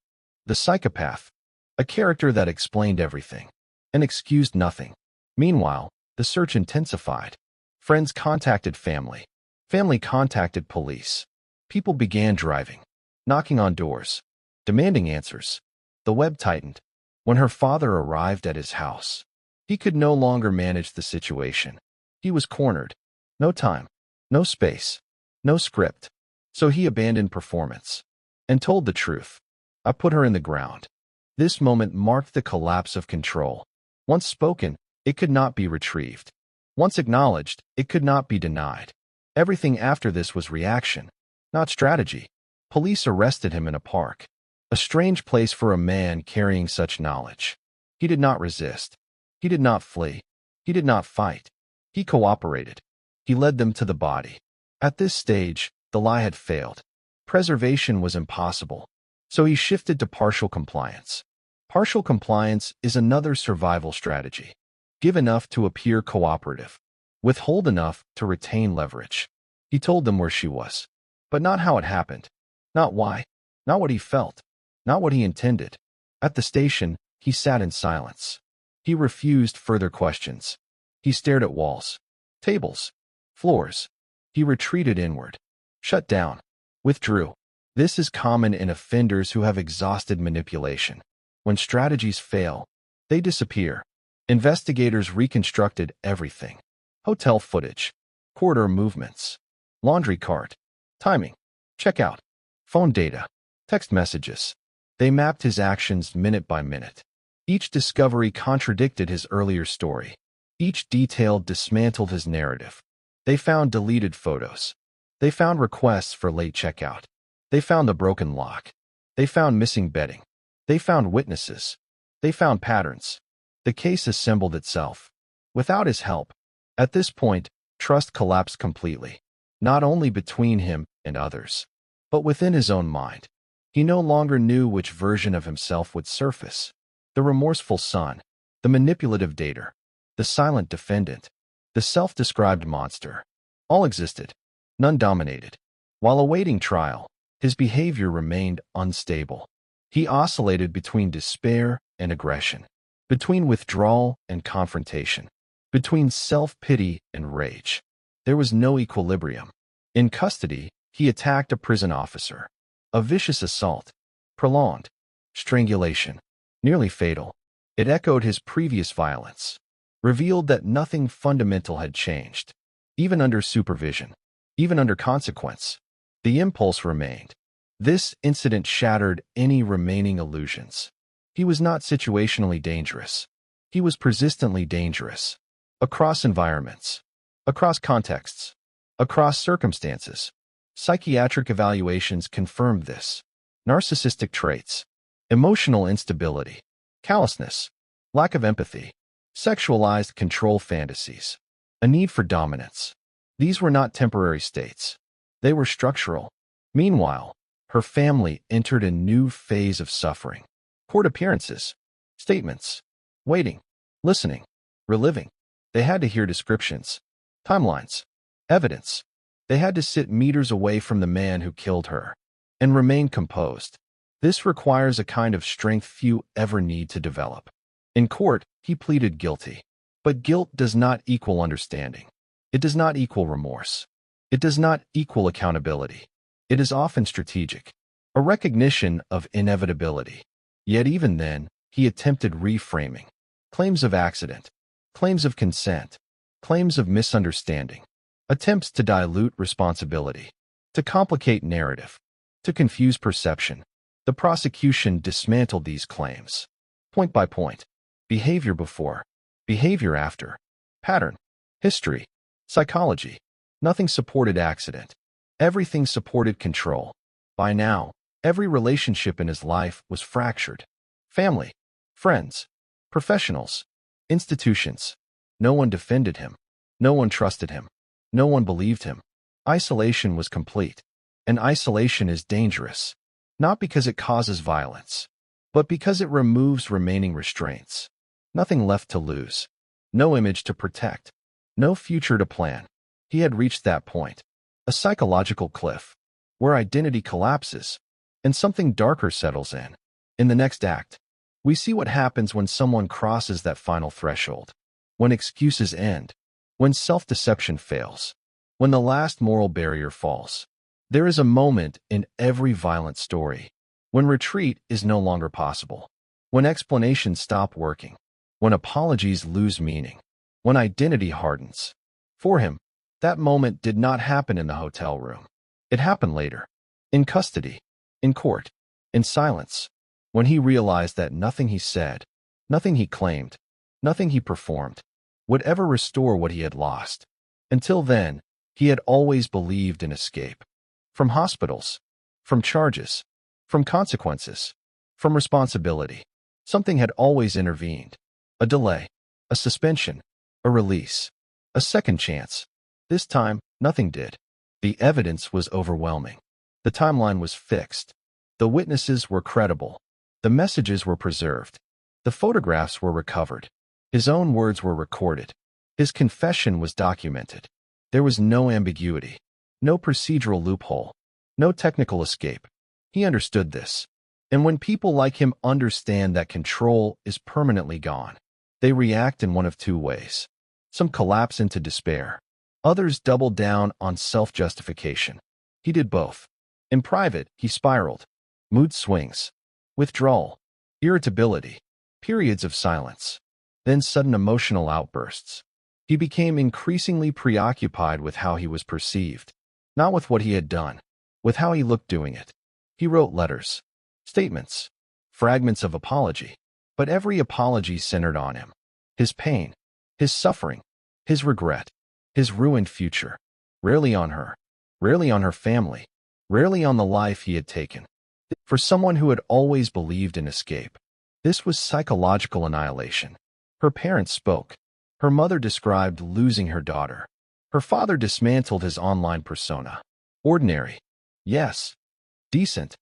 The psychopath. A character that explained everything and excused nothing. Meanwhile, the search intensified. Friends contacted family. Family contacted police. People began driving, knocking on doors, demanding answers. The web tightened. When her father arrived at his house, he could no longer manage the situation. He was cornered. No time, no space, no script. So he abandoned performance and told the truth. I put her in the ground. This moment marked the collapse of control. Once spoken, it could not be retrieved. Once acknowledged, it could not be denied. Everything after this was reaction, not strategy. Police arrested him in a park. A strange place for a man carrying such knowledge. He did not resist. He did not flee. He did not fight. He cooperated. He led them to the body. At this stage, the lie had failed. Preservation was impossible. So he shifted to partial compliance. Partial compliance is another survival strategy. Give enough to appear cooperative. Withhold enough to retain leverage. He told them where she was, but not how it happened. Not why. Not what he felt. Not what he intended. At the station, he sat in silence. He refused further questions. He stared at walls, tables, floors. He retreated inward, shut down, withdrew. This is common in offenders who have exhausted manipulation. When strategies fail, they disappear. Investigators reconstructed everything. Hotel footage, corridor movements, laundry cart, timing, checkout, phone data, text messages. They mapped his actions minute by minute. Each discovery contradicted his earlier story. Each detail dismantled his narrative. They found deleted photos. They found requests for late checkout. They found the broken lock. They found missing bedding. They found witnesses. They found patterns. The case assembled itself. Without his help, at this point, trust collapsed completely, not only between him and others, but within his own mind. He no longer knew which version of himself would surface. The remorseful son, the manipulative dater, the silent defendant, the self-described monster. All existed, none dominated. While awaiting trial, his behavior remained unstable. He oscillated between despair and aggression, between withdrawal and confrontation, between self-pity and rage. There was no equilibrium. In custody, he attacked a prison officer. A vicious assault, prolonged, strangulation, nearly fatal. It echoed his previous violence, revealed that nothing fundamental had changed. Even under supervision, even under consequence, the impulse remained. This incident shattered any remaining illusions. He was not situationally dangerous. He was persistently dangerous. Across environments, across contexts, across circumstances. Psychiatric evaluations confirmed this. Narcissistic traits, emotional instability, callousness, lack of empathy, sexualized control fantasies, a need for dominance. These were not temporary states. They were structural. Meanwhile, her family entered a new phase of suffering. Court appearances, statements, waiting, listening, reliving. They had to hear descriptions, timelines, evidence. They had to sit meters away from the man who killed her and remain composed. This requires a kind of strength few ever need to develop. In court, he pleaded guilty. But guilt does not equal understanding. It does not equal remorse. It does not equal accountability. It is often strategic, a recognition of inevitability. Yet even then, he attempted reframing. Claims of accident, claims of consent, claims of misunderstanding. Attempts to dilute responsibility, to complicate narrative, to confuse perception. The prosecution dismantled these claims, point by point. Behavior before, behavior after, pattern, history, psychology. Nothing supported accident. Everything supported control. By now, every relationship in his life was fractured. Family, friends, professionals, institutions. No one defended him. No one trusted him. No one believed him. Isolation was complete. And isolation is dangerous, not because it causes violence, but because it removes remaining restraints. Nothing left to lose. No image to protect. No future to plan. He had reached that point, a psychological cliff, where identity collapses and something darker settles in. In the next act, we see what happens when someone crosses that final threshold, when excuses end, when self-deception fails, when the last moral barrier falls. There is a moment in every violent story when retreat is no longer possible, when explanations stop working, when apologies lose meaning, when identity hardens. For him, that moment did not happen in the hotel room. It happened later, in custody, in court, in silence, when he realized that nothing he said, nothing he claimed, nothing he performed, would ever restore what he had lost. Until then, he had always believed in escape. From hospitals, from charges, from consequences, from responsibility. Something had always intervened. A delay, a suspension, a release, a second chance. This time, nothing did. The evidence was overwhelming. The timeline was fixed. The witnesses were credible. The messages were preserved. The photographs were recovered. His own words were recorded. His confession was documented. There was no ambiguity, no procedural loophole, no technical escape. He understood this. And when people like him understand that control is permanently gone, they react in one of two ways. Some collapse into despair. Others double down on self-justification. He did both. In private, he spiraled. Mood swings, withdrawal, irritability, periods of silence, then sudden emotional outbursts. He became increasingly preoccupied with how he was perceived, not with what he had done, with how he looked doing it. He wrote letters, statements, fragments of apology, But every apology centered on him. His pain, his suffering, his regret, his ruined future. Rarely on her. Rarely on her family. Rarely on the life he had taken. For someone who had always believed in escape, this was psychological annihilation. Her parents spoke. Her mother described losing her daughter. Her father dismantled his online persona. Ordinary. Yes. Decent.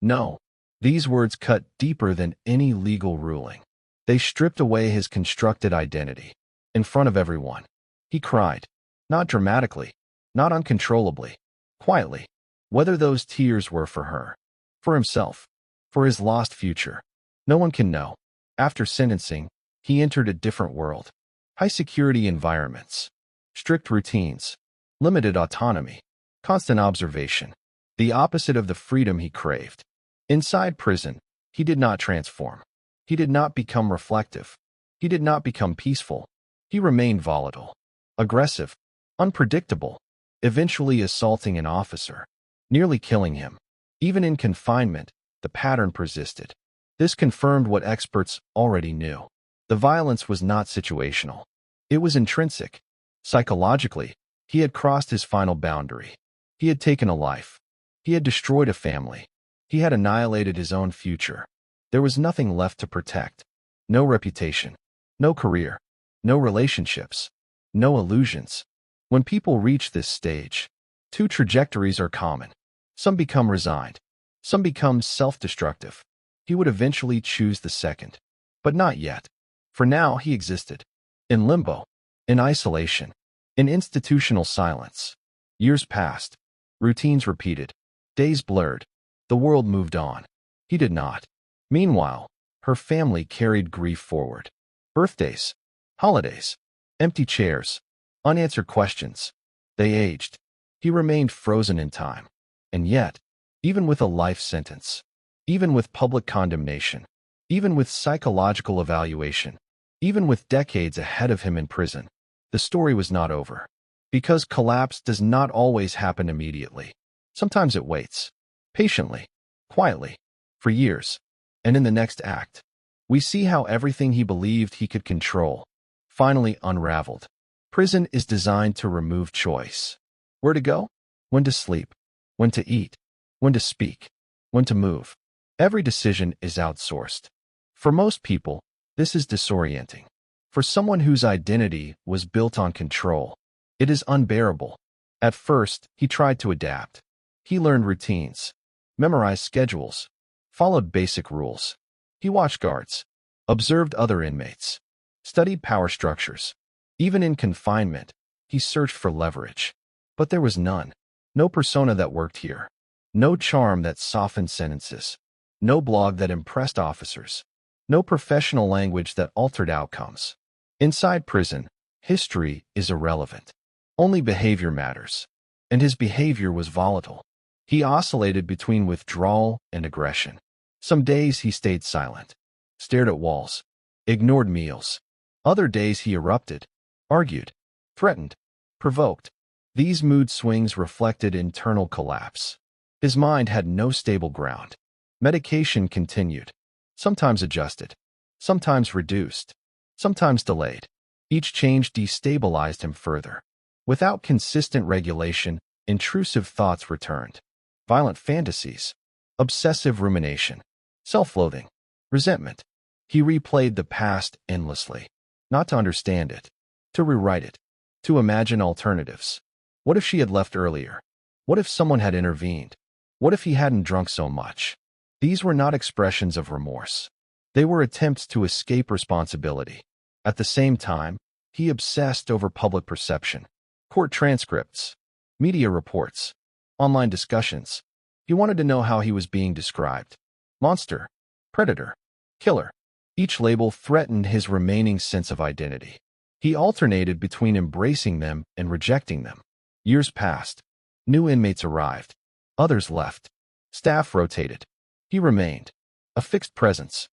No. These words cut deeper than any legal ruling. They stripped away his constructed identity. In front of everyone. He cried. Not dramatically. Not uncontrollably. Quietly. Whether those tears were for her. For himself. For his lost future. No one can know. After sentencing, he entered a different world. High-security environments. Strict routines. Limited autonomy. Constant observation. The opposite of the freedom he craved. Inside prison, he did not transform. He did not become reflective. He did not become peaceful. He remained volatile. Aggressive. Unpredictable. Eventually assaulting an officer. Nearly killing him. Even in confinement, the pattern persisted. This confirmed what experts already knew. The violence was not situational. It was intrinsic. Psychologically, he had crossed his final boundary. He had taken a life. He had destroyed a family. He had annihilated his own future. There was nothing left to protect. No reputation. No career. No relationships. No illusions. When people reach this stage, two trajectories are common. Some become resigned. Some become self-destructive. He would eventually choose the second. But not yet. For now, he existed. In limbo. In isolation. In institutional silence. Years passed. Routines repeated. Days blurred. The world moved on. He did not. Meanwhile, her family carried grief forward. Birthdays. Holidays. Empty chairs. Unanswered questions. They aged. He remained frozen in time. And yet, even with a life sentence, even with public condemnation, even with psychological evaluation, even with decades ahead of him in prison, the story was not over. Because collapse does not always happen immediately. Sometimes it waits. Patiently. Quietly. For years. And in the next act, we see how everything he believed he could control finally unraveled. Prison is designed to remove choice. Where to go? When to sleep? When to eat? When to speak? When to move? Every decision is outsourced. For most people, this is disorienting. For someone whose identity was built on control, it is unbearable. At first, he tried to adapt. He learned routines, memorized schedules, followed basic rules. He watched guards, observed other inmates, studied power structures. Even in confinement, he searched for leverage. But there was none. No persona that worked here. No charm that softened sentences. No blog that impressed officers. No professional language that altered outcomes. Inside prison, history is irrelevant. Only behavior matters. And his behavior was volatile. He oscillated between withdrawal and aggression. Some days he stayed silent, stared at walls, ignored meals. Other days he erupted, argued, threatened, provoked. These mood swings reflected internal collapse. His mind had no stable ground. Medication continued, sometimes adjusted, sometimes reduced, sometimes delayed. Each change destabilized him further. Without consistent regulation, intrusive thoughts returned. Violent fantasies, obsessive rumination, self-loathing, resentment. He replayed the past endlessly, not to understand it, to rewrite it, to imagine alternatives. What if she had left earlier? What if someone had intervened? What if he hadn't drunk so much? These were not expressions of remorse. They were attempts to escape responsibility. At the same time, he obsessed over public perception, court transcripts, media reports, online discussions. He wanted to know how he was being described. Monster, predator, killer. Each label threatened his remaining sense of identity. He alternated between embracing them and rejecting them. Years passed. New inmates arrived. Others left. Staff rotated. He remained. A fixed presence.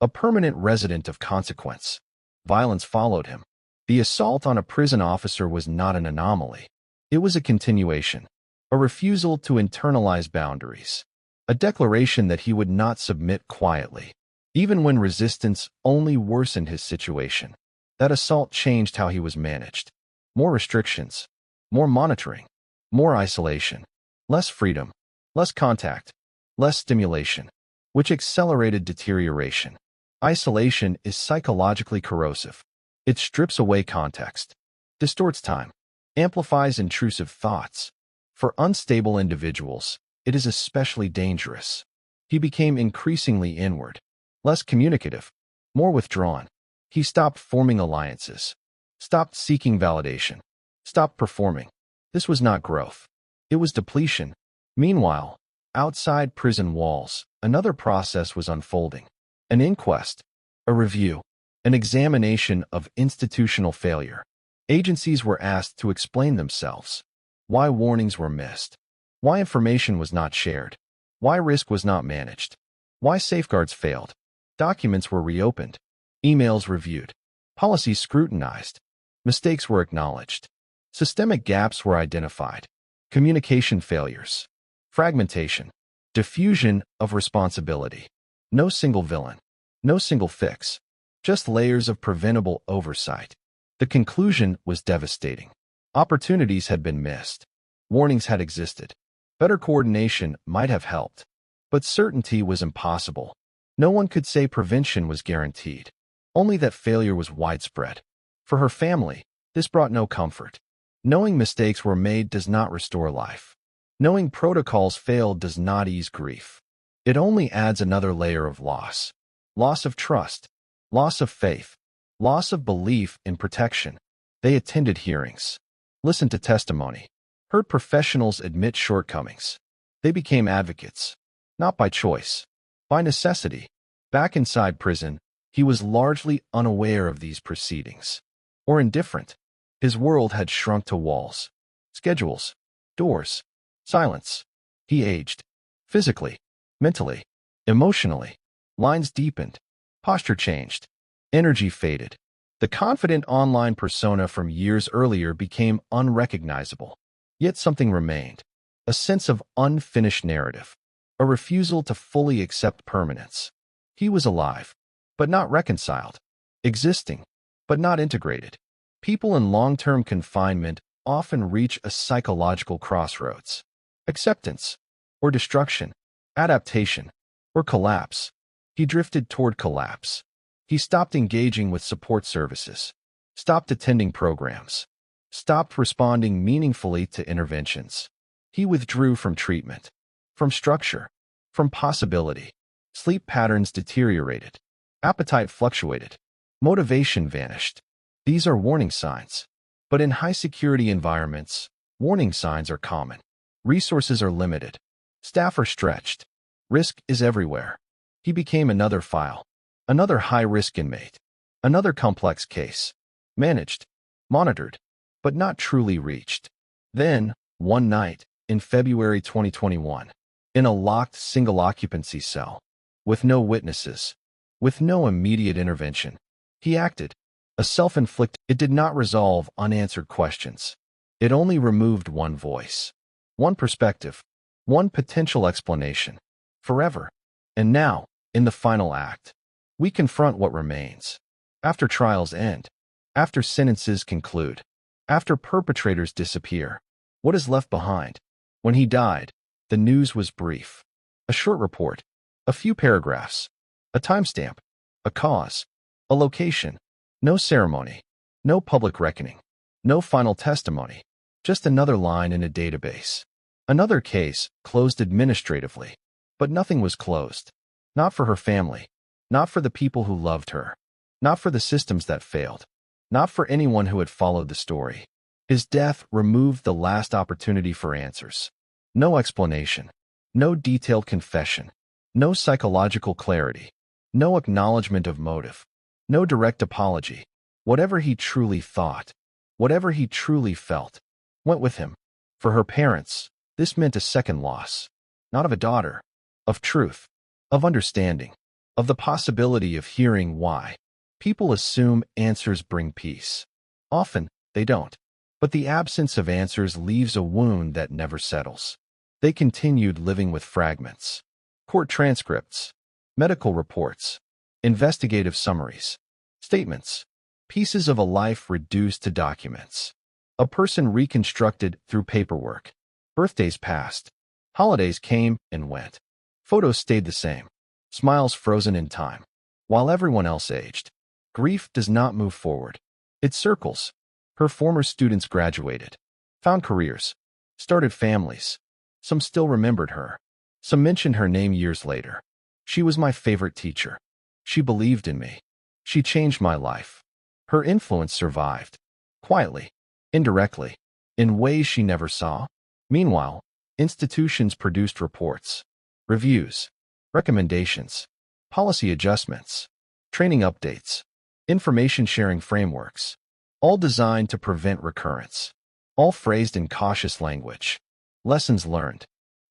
A permanent resident of consequence. Violence followed him. The assault on a prison officer was not an anomaly. It was a continuation. A refusal to internalize boundaries. A declaration that he would not submit quietly. Even when resistance only worsened his situation, that assault changed how he was managed. More restrictions, more monitoring, more isolation, less freedom, less contact, less stimulation, which accelerated deterioration. Isolation is psychologically corrosive. It strips away context, distorts time, amplifies intrusive thoughts. For unstable individuals, it is especially dangerous. He became increasingly inward, less communicative, more withdrawn. He stopped forming alliances, stopped seeking validation, stopped performing. This was not growth. It was depletion. Meanwhile, outside prison walls, another process was unfolding. An inquest, a review, an examination of institutional failure. Agencies were asked to explain themselves. Why warnings were missed. Why information was not shared. Why risk was not managed. Why safeguards failed. Documents were reopened. Emails reviewed. Policies scrutinized. Mistakes were acknowledged. Systemic gaps were identified. Communication failures. Fragmentation. Diffusion of responsibility. No single villain. No single fix. Just layers of preventable oversight. The conclusion was devastating. Opportunities had been missed. Warnings had existed. Better coordination might have helped. But certainty was impossible. No one could say prevention was guaranteed. Only that failure was widespread. For her family, this brought no comfort. Knowing mistakes were made does not restore life. Knowing protocols failed does not ease grief. It only adds another layer of loss. Loss of trust. Loss of faith. Loss of belief in protection. They attended hearings. Listened to testimony. Heard professionals admit shortcomings. They became advocates. Not by choice. By necessity. Back inside prison, he was largely unaware of these proceedings. Or indifferent. His world had shrunk to walls. Schedules. Doors. Silence. He aged. Physically. Mentally. Emotionally. Lines deepened. Posture changed. Energy faded. The confident online persona from years earlier became unrecognizable. Yet something remained. A sense of unfinished narrative. A refusal to fully accept permanence. He was alive, but not reconciled. Existing, but not integrated. People in long-term confinement often reach a psychological crossroads. Acceptance, or destruction. Adaptation, or collapse. He drifted toward collapse. He stopped engaging with support services, stopped attending programs, stopped responding meaningfully to interventions. He withdrew from treatment, from structure, from possibility. Sleep patterns deteriorated. Appetite fluctuated. Motivation vanished. These are warning signs. But in high-security environments, warning signs are common. Resources are limited. Staff are stretched. Risk is everywhere. He became another file. Another high-risk inmate. Another complex case. Managed. Monitored. But not truly reached. Then, one night, in February 2021, in a locked single-occupancy cell, with no witnesses, with no immediate intervention, he acted. A self-inflicted. It did not resolve unanswered questions. It only removed one voice, one perspective, one potential explanation. Forever. And now, in the final act, we confront what remains. After trials end, after sentences conclude, after perpetrators disappear, what is left behind? When he died, the news was brief. A short report, a few paragraphs, a timestamp, a cause, a location. No ceremony, no public reckoning, no final testimony, just another line in a database. Another case, closed administratively. But nothing was closed. Not for her family, not for the people who loved her, not for the systems that failed, not for anyone who had followed the story. His death removed the last opportunity for answers. No explanation, no detailed confession, no psychological clarity, no acknowledgement of motive. No direct apology. Whatever he truly thought, whatever he truly felt, went with him. For her parents, this meant a second loss. Not of a daughter, of truth, of understanding, of the possibility of hearing why. People assume answers bring peace. Often, they don't. But the absence of answers leaves a wound that never settles. They continued living with fragments. Court transcripts, medical reports, investigative summaries, statements, pieces of a life reduced to documents. A person reconstructed through paperwork. Birthdays passed. Holidays came and went. Photos stayed the same. Smiles frozen in time. While everyone else aged. Grief does not move forward. It circles. Her former students graduated, found careers, started families. Some still remembered her. Some mentioned her name years later. She was my favorite teacher. She believed in me. She changed my life. Her influence survived. Quietly. Indirectly. In ways she never saw. Meanwhile, institutions produced reports, reviews, recommendations, policy adjustments, training updates, information sharing frameworks, all designed to prevent recurrence, all phrased in cautious language. Lessons learned,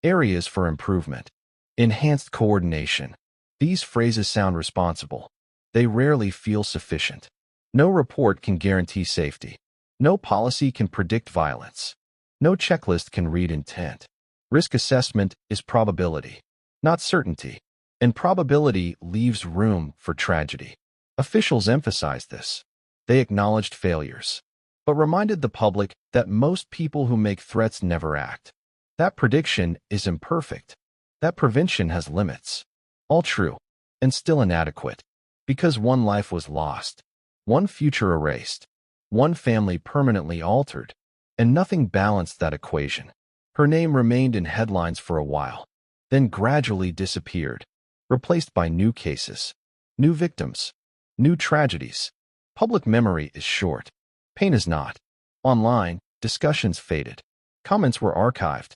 areas for improvement, enhanced coordination. These phrases sound responsible. They rarely feel sufficient. No report can guarantee safety. No policy can predict violence. No checklist can read intent. Risk assessment is probability, not certainty, and probability leaves room for tragedy. Officials emphasized this. They acknowledged failures, but reminded the public that most people who make threats never act. That prediction is imperfect. That prevention has limits. All true, and still inadequate, because one life was lost, one future erased, one family permanently altered, and nothing balanced that equation. Her name remained in headlines for a while, then gradually disappeared, replaced by new cases, new victims, new tragedies. Public memory is short. Pain is not. Online, discussions faded. Comments were archived.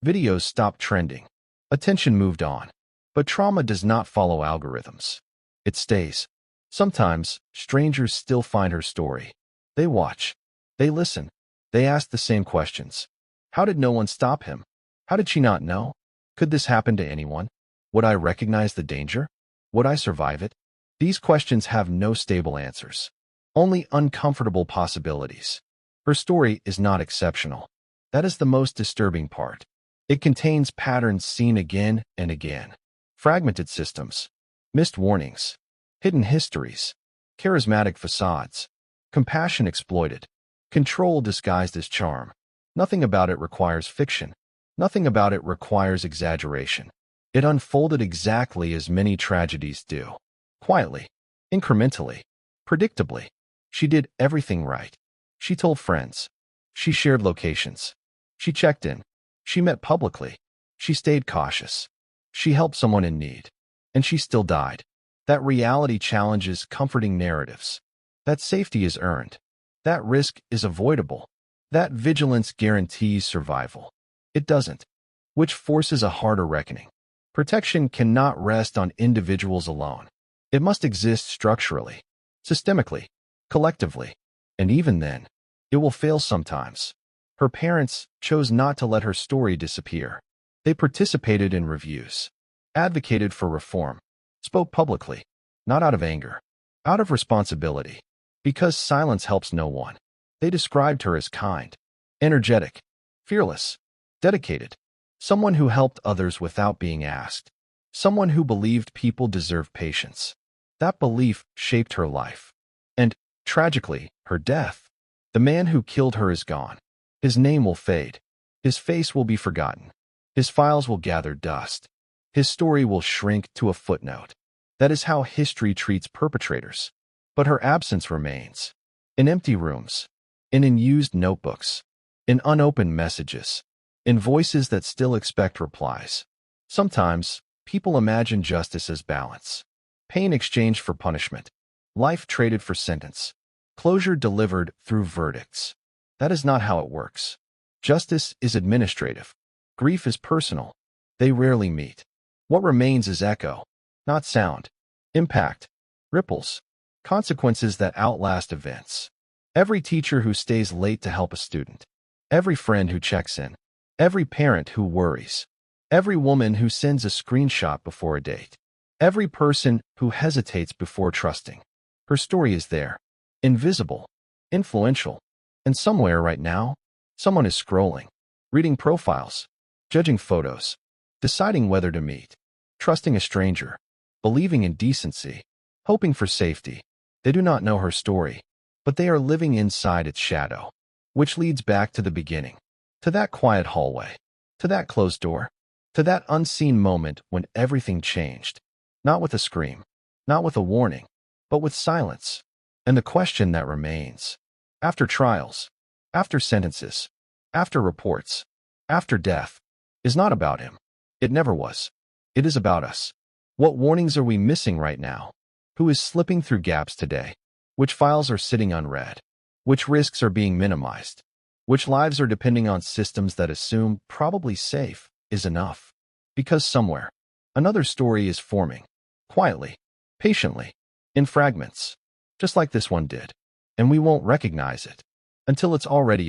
Videos stopped trending. Attention moved on. But trauma does not follow algorithms. It stays. Sometimes, strangers still find her story. They watch. They listen. They ask the same questions. How did no one stop him? How did she not know? Could this happen to anyone? Would I recognize the danger? Would I survive it? These questions have no stable answers. Only uncomfortable possibilities. Her story is not exceptional. That is the most disturbing part. It contains patterns seen again and again. Fragmented systems, missed warnings, hidden histories, charismatic facades, compassion exploited, control disguised as charm. Nothing about it requires fiction. Nothing about it requires exaggeration. It unfolded exactly as many tragedies do. Quietly, incrementally, predictably. She did everything right. She told friends. She shared locations. She checked in. She met publicly. She stayed cautious. She helped someone in need. And she still died. That reality challenges comforting narratives. That safety is earned. That risk is avoidable. That vigilance guarantees survival. It doesn't, which forces a harder reckoning. Protection cannot rest on individuals alone. It must exist structurally, systemically, collectively. And even then, it will fail sometimes. Her parents chose not to let her story disappear. They participated in reviews, advocated for reform, spoke publicly, not out of anger, out of responsibility. Because silence helps no one. They described her as kind, energetic, fearless, dedicated, someone who helped others without being asked, someone who believed people deserve patience. That belief shaped her life. And, tragically, her death. The man who killed her is gone. His name will fade. His face will be forgotten. His files will gather dust. His story will shrink to a footnote. That is how history treats perpetrators. But her absence remains. In empty rooms. In unused notebooks. In unopened messages. In voices that still expect replies. Sometimes, people imagine justice as balance. Pain exchanged for punishment. Life traded for sentence. Closure delivered through verdicts. That is not how it works. Justice is administrative. Grief is personal. They rarely meet. What remains is echo, not sound. Impact, ripples, consequences that outlast events. Every teacher who stays late to help a student. Every friend who checks in. Every parent who worries. Every woman who sends a screenshot before a date. Every person who hesitates before trusting. Her story is there. Invisible. Influential. And somewhere right now, someone is scrolling. Reading profiles. Judging photos. Deciding whether to meet. Trusting a stranger. Believing in decency. hoping for safety. They do not know her story, but they are living inside its shadow, which leads back to the beginning, to that quiet hallway, to that closed door, to that unseen moment when everything changed, not with a scream, not with a warning, but with silence. And the question that remains, after trials, after sentences, after reports, after death, is not about him. It never was. It is about us. What warnings are we missing right now? Who is slipping through gaps today? Which files are sitting unread? Which risks are being minimized? Which lives are depending on systems that assume probably safe is enough? Because somewhere, another story is forming, quietly, patiently, in fragments, just like this one did. And we won't recognize it until it's already over.